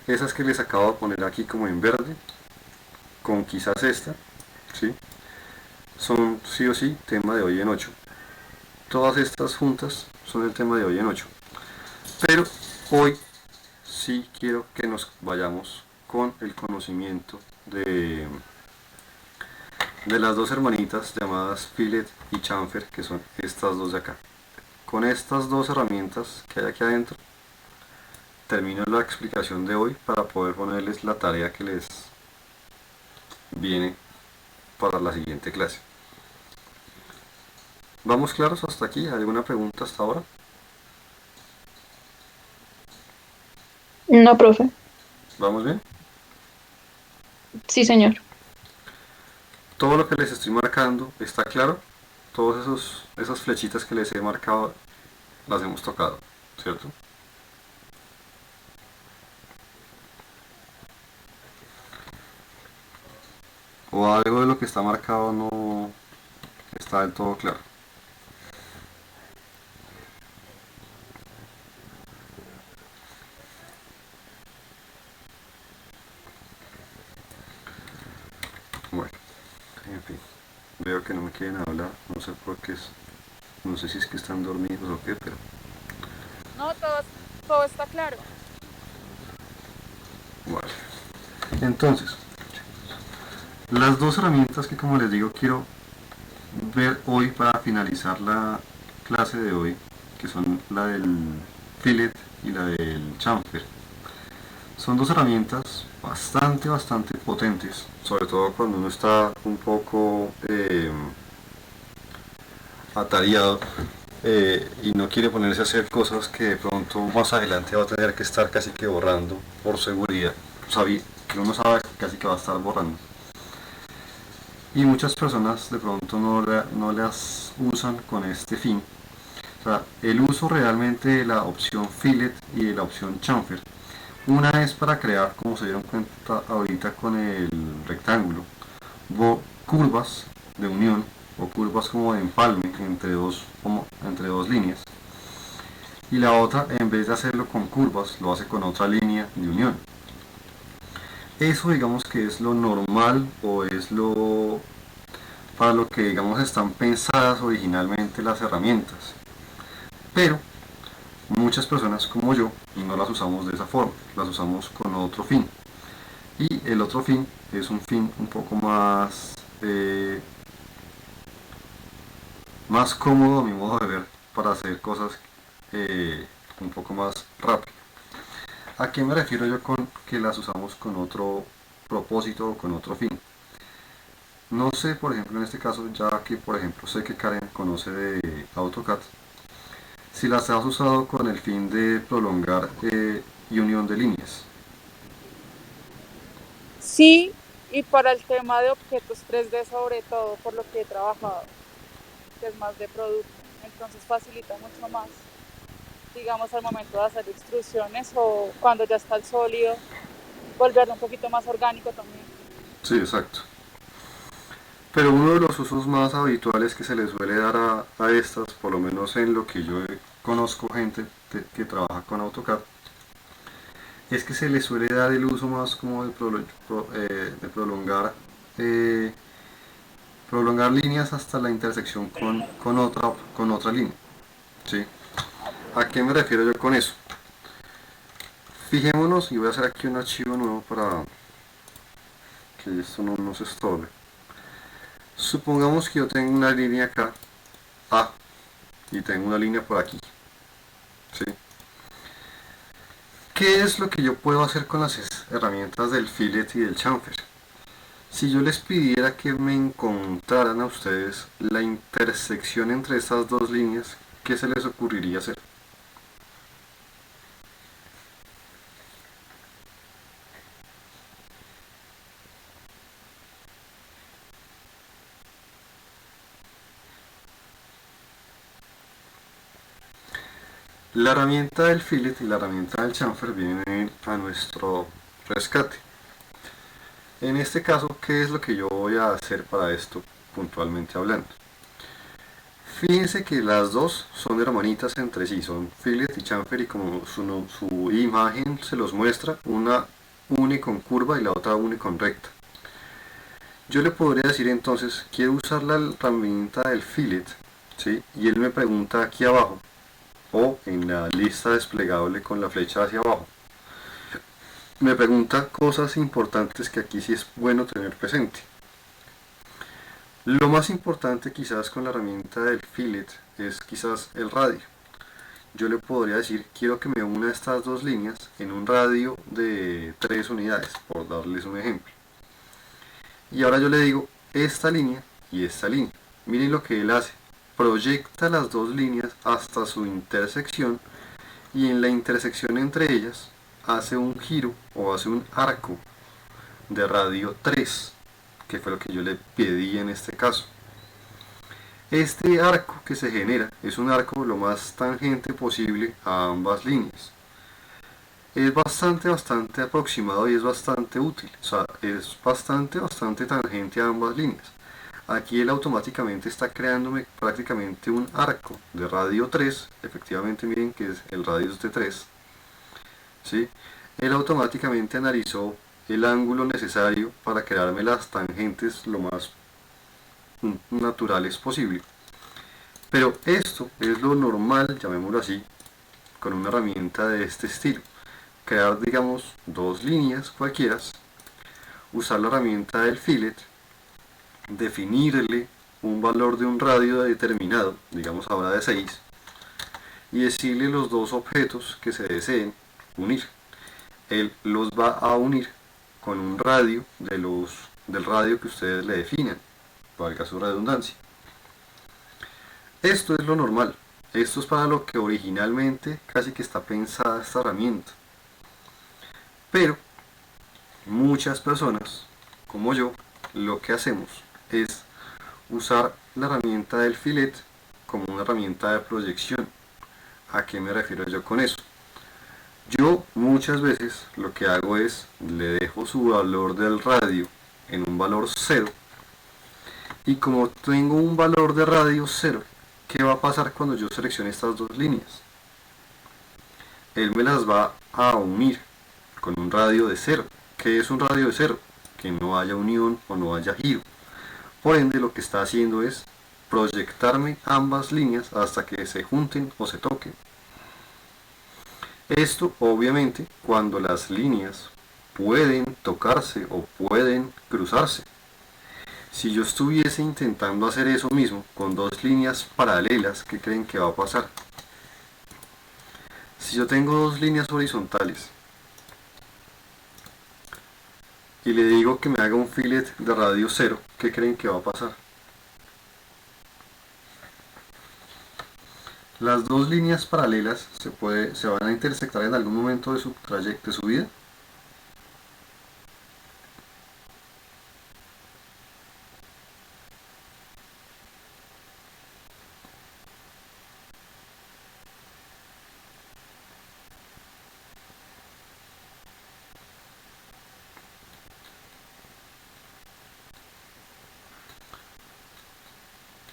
Esas que les acabo de poner aquí como en verde, con quizás esta, ¿sí? Son sí o sí tema de hoy en 8. Todas estas juntas son el tema de hoy en 8. Pero hoy sí quiero que nos vayamos con el conocimiento de las dos hermanitas llamadas fillet y chamfer, que son estas dos de acá. Con estas dos herramientas que hay aquí adentro, termino la explicación de hoy para poder ponerles la tarea que les viene para la siguiente clase. ¿Vamos claros hasta aquí? ¿Alguna pregunta hasta ahora? No, profe. ¿Vamos bien? Sí, señor. Todo lo que les estoy marcando está claro. Todas esas flechitas que les he marcado las hemos tocado, ¿cierto? O algo de lo que está marcado no está del todo claro. Bueno, en fin, veo que no me quieren hablar, no sé por qué no sé si es que están dormidos o qué, pero No, todo está claro. vale. Entonces, las dos herramientas que, como les digo, quiero ver hoy para finalizar la clase de hoy, que son la del fillet y la del chamfer, son dos herramientas bastante potentes, sobre todo cuando uno está un poco atareado y no quiere ponerse a hacer cosas que de pronto más adelante va a tener que estar casi que borrando por seguridad, que uno sabe casi que va a estar borrando. Y muchas personas de pronto no las usan con este fin. O sea, el uso realmente de la opción fillet y de la opción chamfer, una es para crear, como se dieron cuenta ahorita con el rectángulo, curvas de unión o curvas como de empalme entre dos líneas, y la otra, en vez de hacerlo con curvas, lo hace con otra línea de unión. Eso digamos que es lo normal, o es para lo que digamos están pensadas originalmente las herramientas, pero muchas personas como yo no las usamos de esa forma, las usamos con otro fin, y el otro fin es un fin un poco más cómodo a mi modo de ver, para hacer cosas un poco más rápido. ¿A qué me refiero yo con que las usamos con otro propósito o con otro fin? No sé, por ejemplo, en este caso, ya que por ejemplo sé que Karen conoce de AutoCAD, si las has usado con el fin de prolongar y unión de líneas. Sí, y para el tema de objetos 3D sobre todo, por lo que he trabajado, que es más de producto, entonces facilita mucho más, digamos, al momento de hacer extrusiones o cuando ya está el sólido, volverlo un poquito más orgánico también. Sí, exacto. Pero uno de los usos más habituales que se le suele dar a estas, por lo menos en lo que yo conozco gente que trabaja con AutoCAD, es que se le suele dar el uso más como de prolongar líneas hasta la intersección con otra línea, ¿sí? ¿A qué me refiero yo con eso? Fijémonos, y voy a hacer aquí un archivo nuevo para que esto no nos estorbe. Supongamos que yo tengo una línea acá, A, y tengo una línea por aquí, ¿sí? ¿Qué es lo que yo puedo hacer con las herramientas del fillet y del chamfer? Si yo les pidiera que me encontraran a ustedes la intersección entre estas dos líneas, ¿qué se les ocurriría hacer? La herramienta del fillet y la herramienta del chamfer vienen a nuestro rescate. En este caso, ¿qué es lo que yo voy a hacer para esto puntualmente hablando? Fíjense que las dos son hermanitas entre sí, son fillet y chamfer, y como su imagen se los muestra, una une con curva y la otra une con recta. Yo le podría decir entonces, quiero usar la herramienta del fillet, ¿sí? Y él me pregunta aquí abajo, o en la lista desplegable con la flecha hacia abajo, me pregunta cosas importantes que aquí sí es bueno tener presente. Lo más importante quizás con la herramienta del fillet es quizás el radio. Yo le podría decir, quiero que me una estas dos líneas en un radio de 3 unidades, por darles un ejemplo. Y ahora yo le digo esta línea y esta línea. Miren lo que él hace. Proyecta las dos líneas hasta su intersección, y en la intersección entre ellas hace un giro o hace un arco de radio 3, que fue lo que yo le pedí en este caso. Este arco que se genera es un arco lo más tangente posible a ambas líneas. Es bastante aproximado y es bastante útil, o sea, es bastante tangente a ambas líneas. Aquí él automáticamente está creándome prácticamente un arco de radio 3, efectivamente miren que es el radio de 3, ¿sí? Él automáticamente analizó el ángulo necesario para crearme las tangentes lo más naturales posible. Pero esto es lo normal, llamémoslo así, con una herramienta de este estilo. Crear, digamos, dos líneas cualquiera, usar la herramienta del fillet, definirle un valor de un radio determinado, digamos ahora de 6, y decirle los dos objetos que se deseen unir. Él los va a unir con un radio del radio que ustedes le definan, valga su redundancia. Esto es lo normal, esto es para lo que originalmente casi que está pensada esta herramienta. Pero muchas personas, como yo, lo que hacemos es usar la herramienta del fillet como una herramienta de proyección. ¿A qué me refiero yo con eso? Yo muchas veces lo que hago es le dejo su valor del radio en un valor 0, y como tengo un valor de radio 0, ¿qué va a pasar cuando yo seleccione estas dos líneas? Él me las va a unir con un radio de 0. ¿Qué es un radio de 0? Que no haya unión o no haya giro. Por ende, lo que está haciendo es proyectarme ambas líneas hasta que se junten o se toquen. Esto obviamente cuando las líneas pueden tocarse o pueden cruzarse. Si yo estuviese intentando hacer eso mismo con dos líneas paralelas, ¿qué creen que va a pasar? Si yo tengo dos líneas horizontales y le digo que me haga un fillet de radio 0, ¿qué creen que va a pasar? Las dos líneas paralelas se van a intersectar en algún momento de su trayecto, de su vida.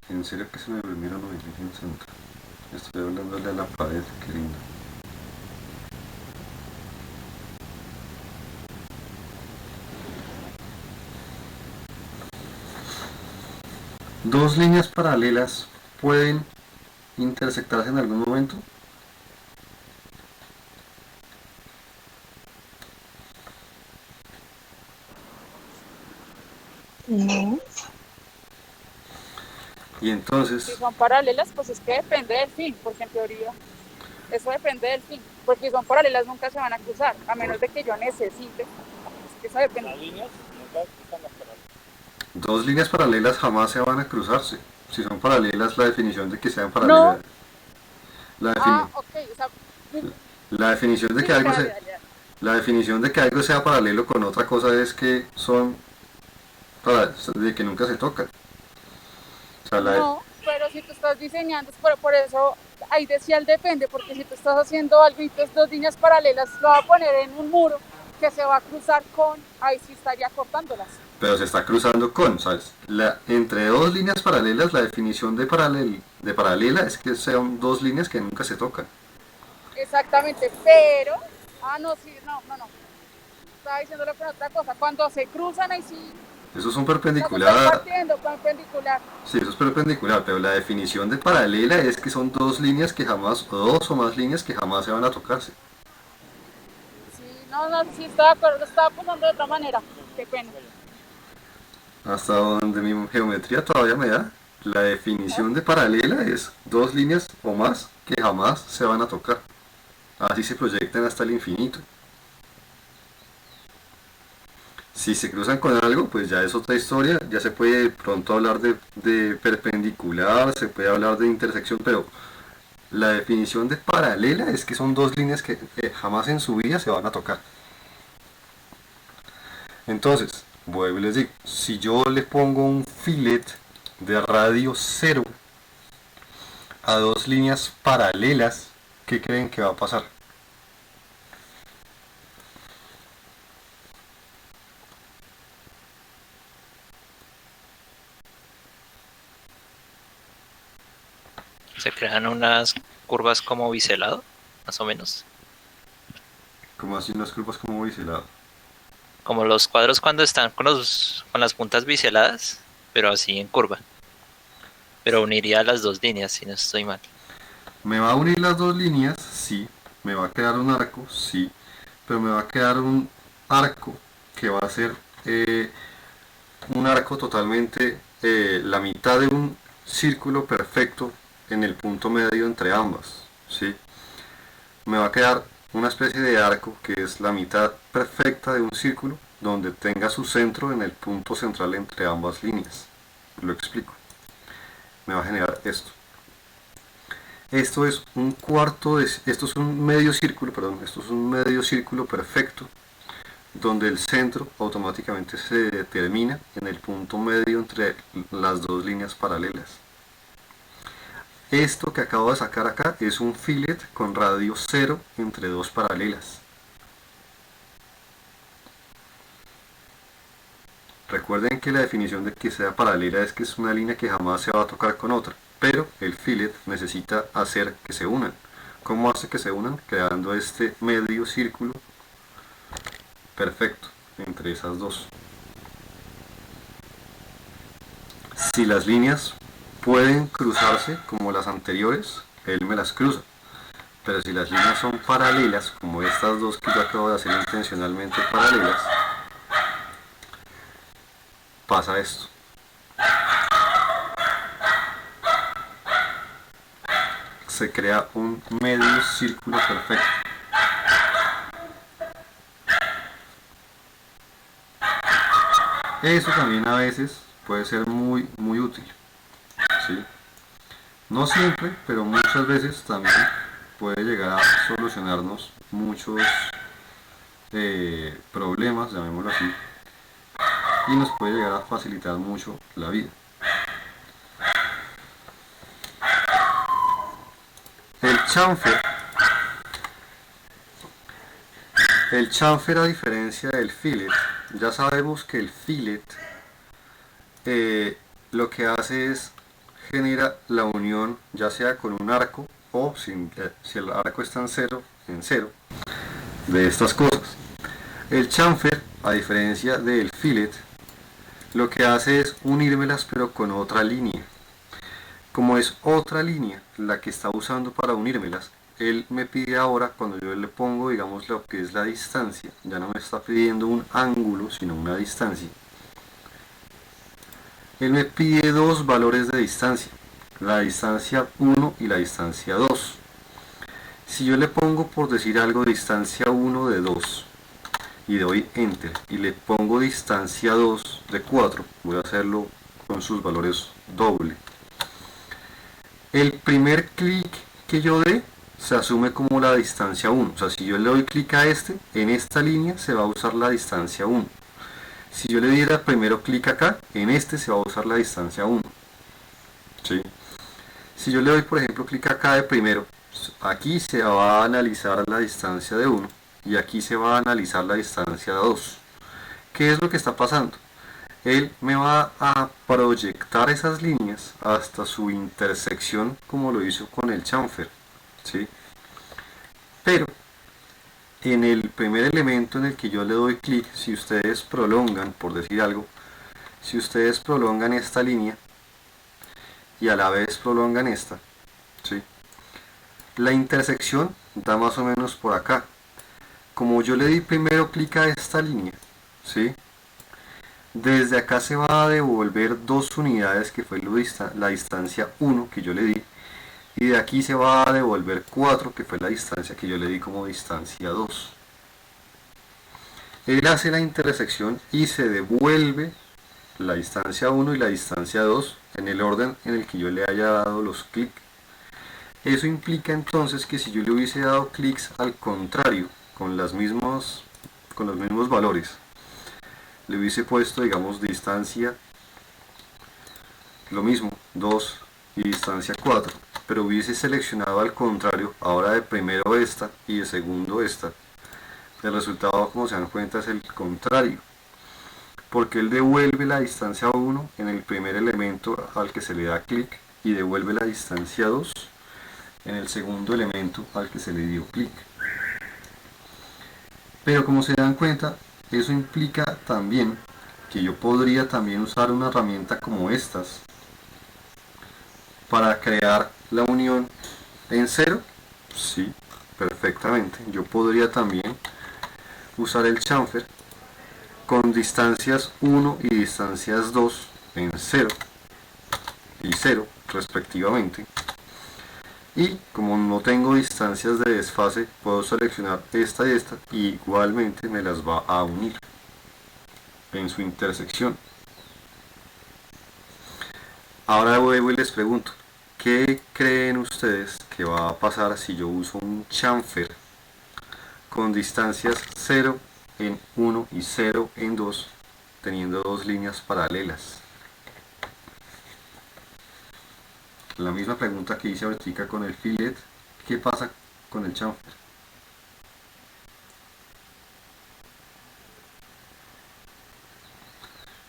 En serio que se me durmieron hoy, fíjense. Estoy hablándole a la pared, qué lindo. Dos líneas paralelas pueden intersectarse en algún momento. No. Y entonces, Si son paralelas, pues es que depende del fin, porque en teoría Eso depende del fin, porque si son paralelas nunca se van a cruzar, a menos de que yo necesite. Eso depende. Dos líneas paralelas jamás se van a cruzarse. Si son paralelas, la definición de que sean paralelas. La, Ok, o sea, la definición de que algo dale. la definición de que algo sea paralelo con otra cosa es que son de que nunca se tocan. O sea, No, pero si tú estás diseñando, por eso ahí decía el depende, porque si tú estás haciendo algo y tus dos líneas paralelas lo va a poner en un muro que se va a cruzar con, ahí sí estaría cortándolas. pero se está cruzando con, ¿sabes? Entre dos líneas paralelas, la definición de paralela es que sean dos líneas que nunca se tocan. Exactamente, pero, no, estaba diciéndolo con otra cosa, cuando se cruzan ahí sí, Eso es un están perpendicular. partiendo perpendicular. Sí, eso es perpendicular, pero la definición de paralela es que son dos líneas que jamás, o dos o más líneas que jamás se van a tocarse. Sí, sí estaba de acuerdo, lo estaba poniendo de otra manera, qué pena. Hasta donde mi geometría todavía me da, la definición de paralela es dos líneas o más que jamás se van a tocar. Así se proyectan hasta el infinito. Si se cruzan con algo, pues ya es otra historia, ya se puede pronto hablar de perpendicular, se puede hablar de intersección, pero la definición de paralela es que son dos líneas que jamás en su vida se van a tocar. Entonces, vuelvo y les digo, si yo le pongo un fillet de radio 0 a dos líneas paralelas, ¿qué creen que va a pasar? Se crean unas curvas como biselado, más o menos. Como así unas curvas como biselado. Como los cuadros cuando están con las puntas biseladas, pero así en curva. Pero uniría las dos líneas, si no estoy mal. ¿Me va a unir las dos líneas? Sí. ¿Me va a quedar un arco? Sí. Pero me va a quedar un arco que va a ser un arco totalmente la mitad de un círculo perfecto en el punto medio entre ambas, ¿sí? Me va a quedar una especie de arco que es la mitad perfecta de un círculo donde tenga su centro en el punto central entre ambas líneas. Lo explico. Me va a generar esto. Esto es un esto es un medio círculo, perdón, esto es un medio círculo perfecto donde el centro automáticamente se determina en el punto medio entre las dos líneas paralelas. Esto que acabo de sacar acá es un fillet con radio 0 entre dos paralelas. Recuerden que la definición de que sea paralela es que es una línea que jamás se va a tocar con otra, pero el fillet necesita hacer que se unan. ¿Cómo hace que se unan? Creando este medio círculo perfecto entre esas dos. Si las líneas pueden cruzarse como las anteriores, él me las cruza. Pero si las líneas son paralelas, como estas dos que yo acabo de hacer intencionalmente paralelas, pasa esto. Se crea un medio círculo perfecto. Eso también a veces puede ser muy útil, ¿sí? No siempre, pero muchas veces también puede llegar a solucionarnos muchos problemas, llamémoslo así, y nos puede llegar a facilitar mucho la vida. El chamfer, a diferencia del fillet, ya sabemos que el fillet lo que hace es genera la unión ya sea con un arco o si el arco está en cero de estas cosas. El chamfer, a diferencia del fillet, lo que hace es unírmelas pero con otra línea. Como es otra línea la que está usando para unírmelas, él me pide ahora, cuando yo le pongo, digamos, lo que es la distancia, ya no me está pidiendo un ángulo, sino una distancia. Él me pide dos valores de distancia, la distancia 1 y la distancia 2. Si yo le pongo, por decir algo, distancia 1 de 2 y doy enter y le pongo distancia 2 de 4, voy a hacerlo con sus valores doble. El primer clic que yo dé se asume como la distancia 1. O sea, si yo le doy clic a este, en esta línea se va a usar la distancia 1. Si yo le diera primero clic acá, en este se va a usar la distancia 1. ¿Sí? Si yo le doy, por ejemplo, clic acá de primero, aquí se va a analizar la distancia de 1 y aquí se va a analizar la distancia de 2. ¿Qué es lo que está pasando? Él me va a proyectar esas líneas hasta su intersección, como lo hizo con el chamfer, ¿sí? Pero en el primer elemento en el que yo le doy clic, si ustedes prolongan, por decir algo, si ustedes prolongan esta línea y a la vez prolongan esta, ¿sí? La intersección da más o menos por acá. Como yo le di primero clic a esta línea, ¿sí? Desde acá se va a devolver 2 unidades, que fue la distancia 1 que yo le di, y de aquí se va a devolver 4, que fue la distancia que yo le di como distancia 2. Él hace la intersección y se devuelve la distancia 1 y la distancia 2 en el orden en el que yo le haya dado los clics. Eso implica entonces que si yo le hubiese dado clics al contrario, con los mismos valores, le hubiese puesto, digamos, distancia, lo mismo, 2 y distancia 4, pero hubiese seleccionado al contrario, ahora de primero esta y de segundo esta, el resultado, como se dan cuenta, es el contrario, porque él devuelve la distancia 1 en el primer elemento al que se le da clic y devuelve la distancia 2 en el segundo elemento al que se le dio clic. Pero como se dan cuenta, eso implica también que yo podría también usar una herramienta como estas para crear la unión en 0. Sí, perfectamente. Yo podría también usar el chamfer con distancias 1 y distancias 2 en 0 y 0 respectivamente. Y como no tengo distancias de desfase, puedo seleccionar esta y esta y igualmente me las va a unir en su intersección. Ahora vuelvo y les pregunto, ¿qué creen ustedes que va a pasar si yo uso un chamfer con distancias 0 en 1 y 0 en 2, teniendo dos líneas paralelas? La misma pregunta que hice ahorita con el fillet, ¿qué pasa con el chamfer?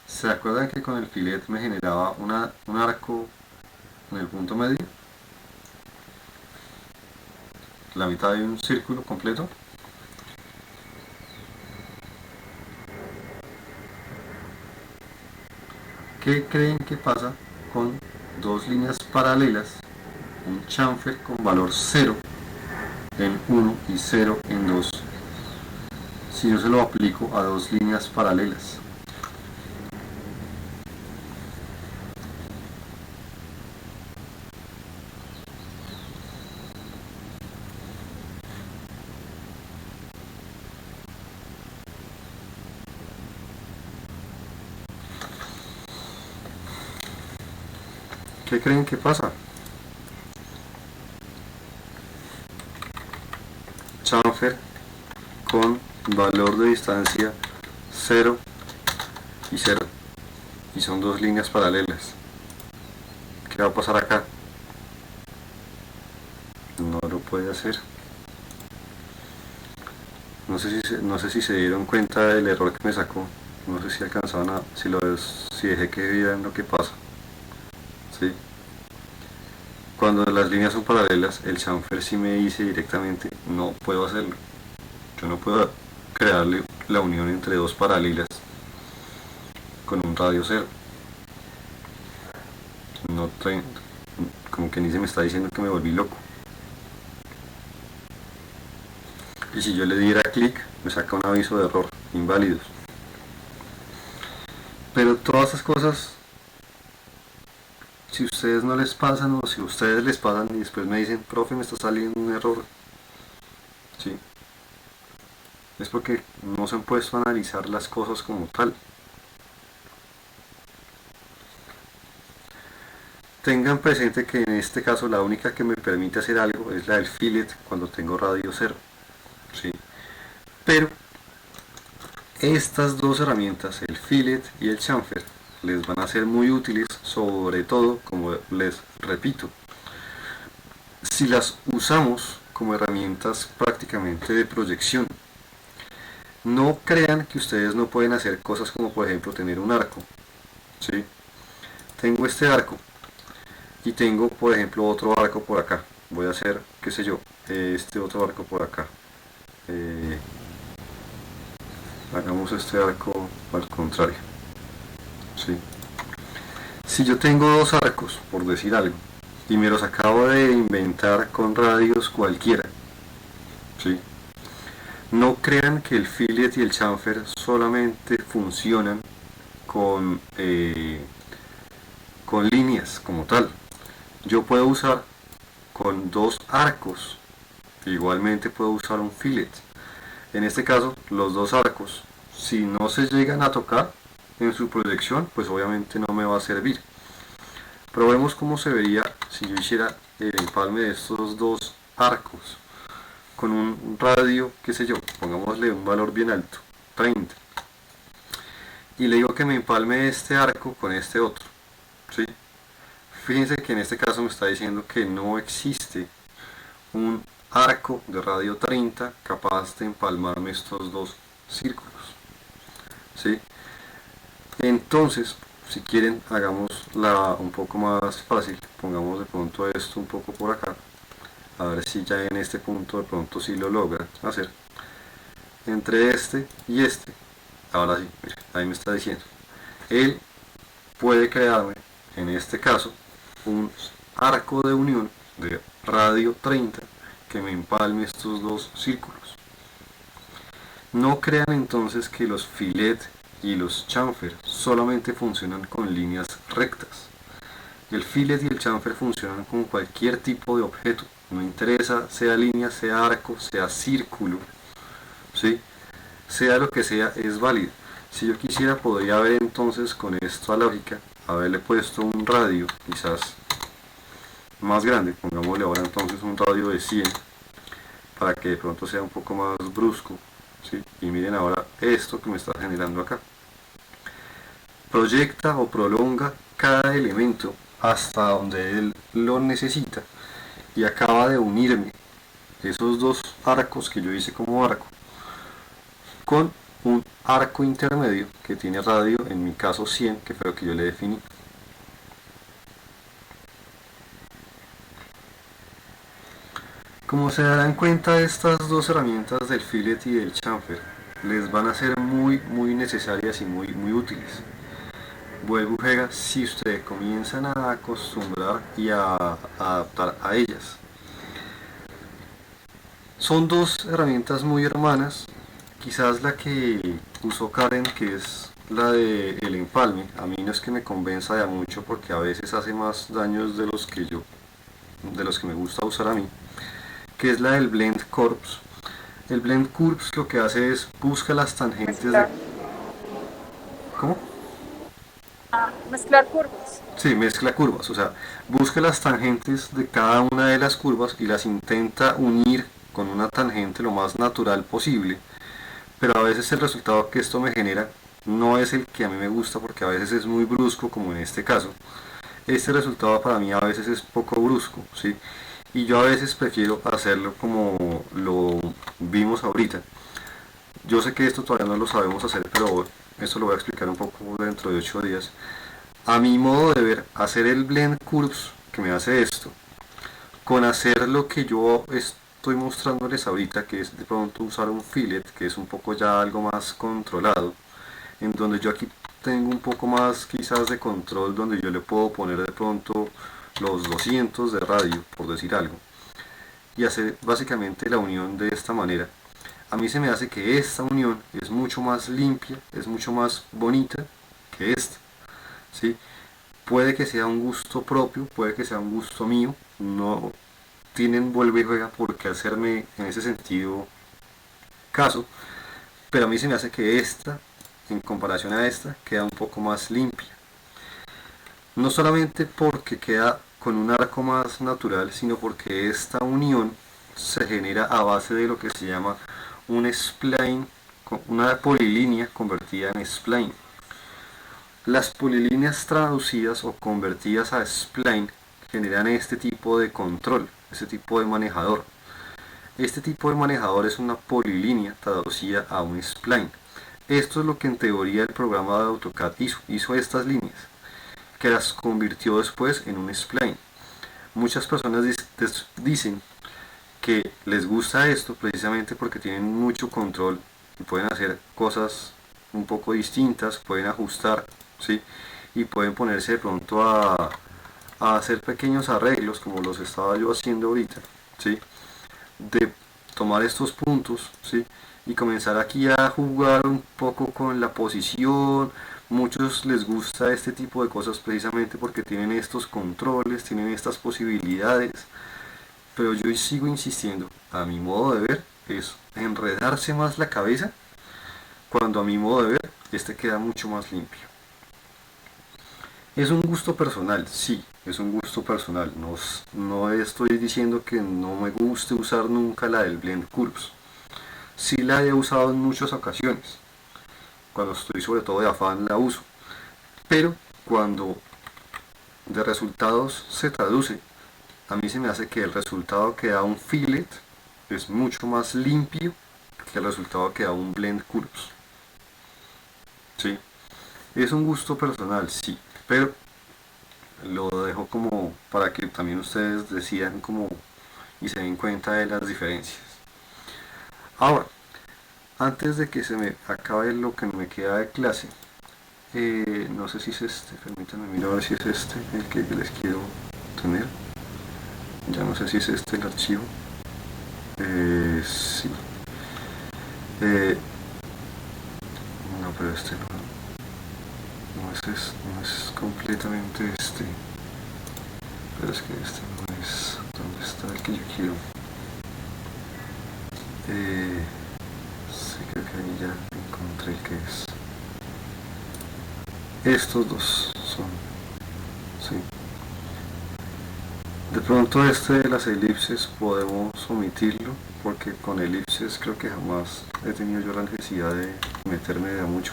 ¿Se acuerdan que con el fillet me generaba un arco en el punto medio? La mitad de un círculo completo. ¿Qué creen que pasa con dos líneas paralelas, un chamfer con valor 0 en 1 y 0 en 2, si yo se lo aplico a dos líneas paralelas? ¿Qué creen que pasa? Chamfer con valor de distancia 0 y 0 y son dos líneas paralelas. ¿Qué va a pasar acá? No lo puede hacer. No sé si se dieron cuenta del error que me sacó. No sé si alcanzaban a, si dejé que vieran lo que pasa. ¿Sí? Cuando las líneas son paralelas, el chamfer sí me dice directamente, no puedo hacerlo. Yo no puedo crearle la unión entre dos paralelas con un radio 0. No, como que ni se me está diciendo que me volví loco. Y si yo le diera clic, me saca un aviso de error, inválidos. Pero todas esas cosas, si ustedes no les pasan o si ustedes les pasan y después me dicen, profe, me está saliendo un error, ¿sí? Es porque no se han puesto a analizar las cosas como tal. Tengan presente que en este caso la única que me permite hacer algo es la del fillet cuando tengo radio cero, ¿sí? Pero estas dos herramientas, el fillet y el chamfer, les van a ser muy útiles, sobre todo, como les repito, si las usamos como herramientas prácticamente de proyección. No crean que ustedes no pueden hacer cosas como por ejemplo tener un arco, ¿sí? Tengo este arco y tengo por ejemplo otro arco por acá. Voy a hacer, qué sé yo, este otro arco por acá. Hagamos este arco al contrario, ¿sí? Si yo tengo dos arcos, por decir algo, y me los acabo de inventar con radios cualquiera, ¿sí? No crean que el fillet y el chamfer solamente funcionan con líneas como tal. Yo puedo usar con dos arcos, igualmente puedo usar un fillet. En este caso, los dos arcos, si no se llegan a tocar en su proyección, pues obviamente no me va a servir. Probemos cómo se vería si yo hiciera el empalme de estos dos arcos con un radio, qué sé yo, pongámosle un valor bien alto, 30. Y le digo que me empalme este arco con este otro, ¿sí? Fíjense que en este caso me está diciendo que no existe un arco de radio 30 capaz de empalmarme estos dos círculos, ¿sí? Entonces, si quieren, hagámosla un poco más fácil. Pongamos de pronto esto un poco por acá, a ver si ya en este punto de pronto sí lo logra hacer. Entre este y este, ahora sí, mire, ahí me está diciendo, él puede crearme, en este caso, un arco de unión de radio 30 que me empalme estos dos círculos. No crean entonces que los fillet y los chamfer solamente funcionan con líneas rectas. El fillet y el chamfer funcionan con cualquier tipo de objeto, no interesa sea línea, sea arco, sea círculo, ¿sí? Sea lo que sea, es válido. Si yo quisiera, podría haber entonces con esta lógica haberle puesto un radio quizás más grande, pongámosle ahora entonces un radio de 100 para que de pronto sea un poco más brusco, ¿sí? Y miren ahora esto que me está generando acá. Proyecta o prolonga cada elemento hasta donde él lo necesita y acaba de unirme esos dos arcos que yo hice como arco con un arco intermedio que tiene radio, en mi caso 100, que fue lo que yo le definí. Como se darán cuenta, estas dos herramientas del fillet y del chamfer les van a ser muy necesarias y muy útiles. Vuelvo y juega si ustedes comienzan a acostumbrar y a adaptar a ellas. Son dos herramientas muy hermanas. Quizás la que usó Karen, que es la del empalme, a mí no es que me convenza de mucho porque a veces hace más daños de los que me gusta usar a mí, que es la del blend curves. El blend curves lo que hace es busca las tangentes de... ¿Cómo? Mezclar curvas. Sí, mezcla curvas, o sea, busca las tangentes de cada una de las curvas y las intenta unir con una tangente lo más natural posible, pero a veces el resultado que esto me genera no es el que a mí me gusta porque a veces es muy brusco, como en este caso. Este resultado para mí a veces es poco brusco, ¿sí? Y yo a veces prefiero hacerlo como lo vimos ahorita. Yo sé que esto todavía no lo sabemos hacer, pero esto lo voy a explicar un poco dentro de 8 días. A mi modo de ver, hacer el blend curves que me hace esto, con hacer lo que yo estoy mostrándoles ahorita, que es de pronto usar un fillet, que es un poco ya algo más controlado, en donde yo aquí tengo un poco más quizás de control, donde yo le puedo poner de pronto los 200 de radio, por decir algo, y hacer básicamente la unión de esta manera. A mí se me hace que esta unión es mucho más limpia, es mucho más bonita que esta, ¿sí? Puede que sea un gusto propio, puede que sea un gusto mío, no tienen vuelve y juega por qué hacerme en ese sentido caso, pero a mí se me hace que esta, en comparación a esta, queda un poco más limpia. No solamente porque queda con un arco más natural, sino porque esta unión se genera a base de lo que se llama un spline, una polilínea convertida en spline. Las polilíneas traducidas o convertidas a spline generan este tipo de control, este tipo de manejador. Este tipo de manejador es una polilínea traducida a un spline. Esto es lo que en teoría el programa de AutoCAD hizo estas líneas, que las convirtió después en un spline. Muchas personas dicen que les gusta esto precisamente porque tienen mucho control y pueden hacer cosas un poco distintas, pueden ajustar, ¿sí? Y pueden ponerse de pronto a hacer pequeños arreglos como los estaba yo haciendo ahorita, ¿sí? De tomar estos puntos, ¿sí? Y comenzar aquí a jugar un poco con la posición. Muchos les gusta este tipo de cosas precisamente porque tienen estos controles, tienen estas posibilidades, pero yo sigo insistiendo, a mi modo de ver, es enredarse más la cabeza, cuando a mi modo de ver, este queda mucho más limpio. Es un gusto personal, sí, es un gusto personal. No estoy diciendo que no me guste usar nunca la del Blend Curves. Sí la he usado en muchas ocasiones. Cuando estoy sobre todo de afán la uso. Pero cuando de resultados se traduce, a mí se me hace que el resultado que da un fillet es mucho más limpio que el resultado que da un Blend Curves. ¿Sí? Es un gusto personal, sí, pero lo dejo como para que también ustedes decidan como y se den cuenta de las diferencias. Ahora, antes de que se me acabe lo que me queda de clase, no sé si es este, permítanme mirar a ver si es este el que les quiero tener. Ya no sé si es este el archivo. Sí. No, pero este no es completamente este. Pero es que este no es. ¿Dónde está el que yo quiero? Sí, creo que ahí ya encontré el que es. Estos dos son. Sí. De pronto este de las elipses podemos omitirlo, porque con elipses creo que jamás he tenido yo la necesidad de meterme de mucho.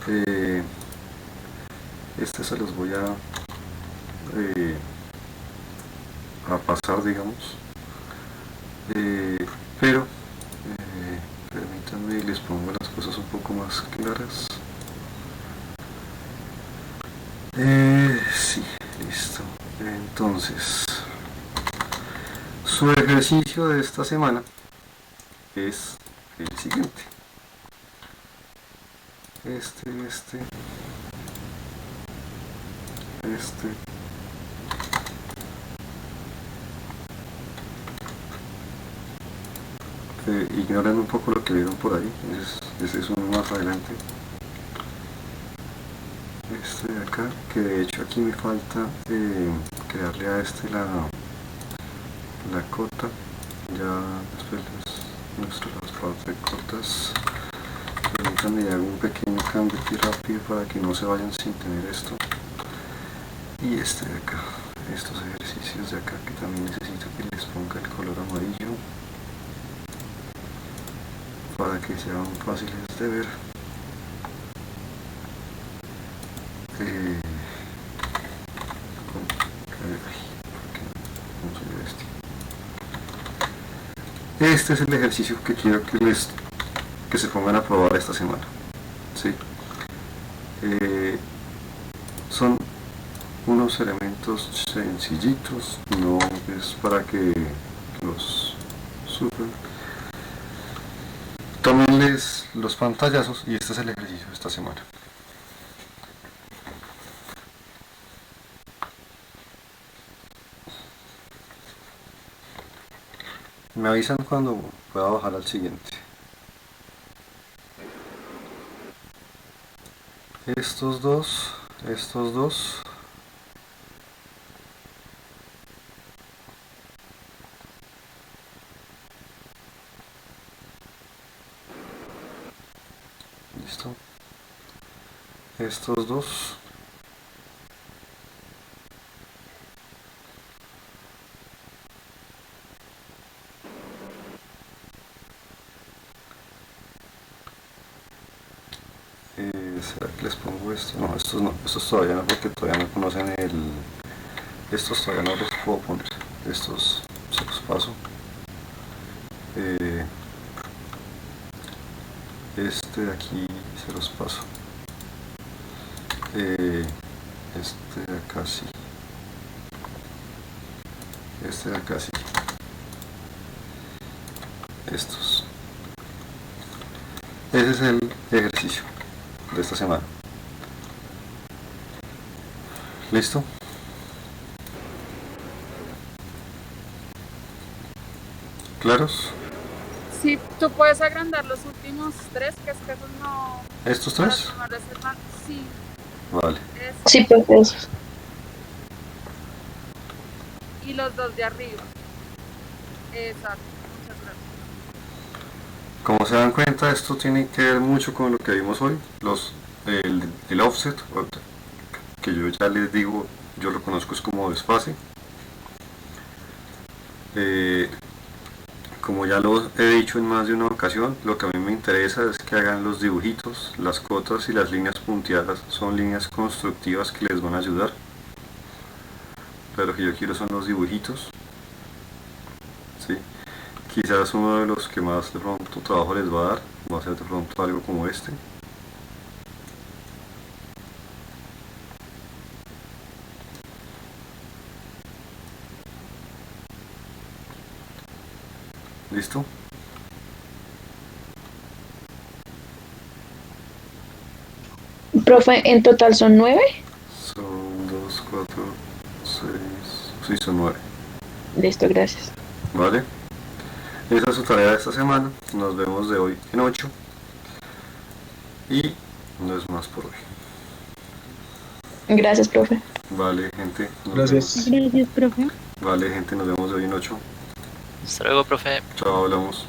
Este se los voy a pasar, digamos, pero permítanme y les pongo las cosas un poco más claras. Sí, listo. Entonces, su ejercicio de esta semana es el siguiente. Este. Ignoren un poco lo que vieron por ahí, ese es uno más adelante. Este de acá, que de hecho aquí me falta crearle a este la cota. Ya después les muestro las partes cortas. Permítanme hago un pequeño cambio aquí rápido para que no se vayan sin tener esto. Y este de acá, estos ejercicios de acá que también necesito que les ponga el color amarillo para que sean fáciles de ver. Este es el ejercicio que quiero que se pongan a probar esta semana, ¿sí? Son unos elementos sencillitos, no es para que los sufran. Tómenles los pantallazos y este es el ejercicio de esta semana. Me avisan cuando pueda bajar al siguiente. Estos dos ¿Listo? Estos dos. ¿Será que les pongo esto? No, estos todavía no, porque todavía no conocen estos todavía no los puedo poner. Estos se los paso. Este de aquí se los paso. Este de acá sí. Este de acá sí. Estos. Ese es el ejercicio de esta semana. ¿Listo? ¿Claros? Sí, tú puedes agrandar los últimos tres, que es que esos no... ¿Estos para tres? tomar reserva. Sí, Vale. eso. Sí, profe, esos. Y los dos de arriba. Exacto, muchas gracias. Como se dan cuenta, esto tiene que ver mucho con lo que vimos hoy, el offset, que yo ya les digo, yo lo conozco es como desfase. Como ya lo he dicho en más de una ocasión, lo que a mí me interesa es que hagan los dibujitos, las cotas y las líneas punteadas son líneas constructivas que les van a ayudar. Pero lo que yo quiero son los dibujitos, ¿sí? Quizás uno de los que más de pronto trabajo les va a dar va a ser de pronto algo como este. ¿Listo? Profe, en total son 9. Son 2, 4, 6, sí, son 9. Listo, gracias. ¿Vale? Esa es su tarea de esta semana. Nos vemos de hoy en 8. Y no es más por hoy. Gracias, profe. Vale, gente. Gracias. Gracias, profe. Vale, gente, nos vemos de hoy en 8. Hasta luego, profe. Chao, hablamos.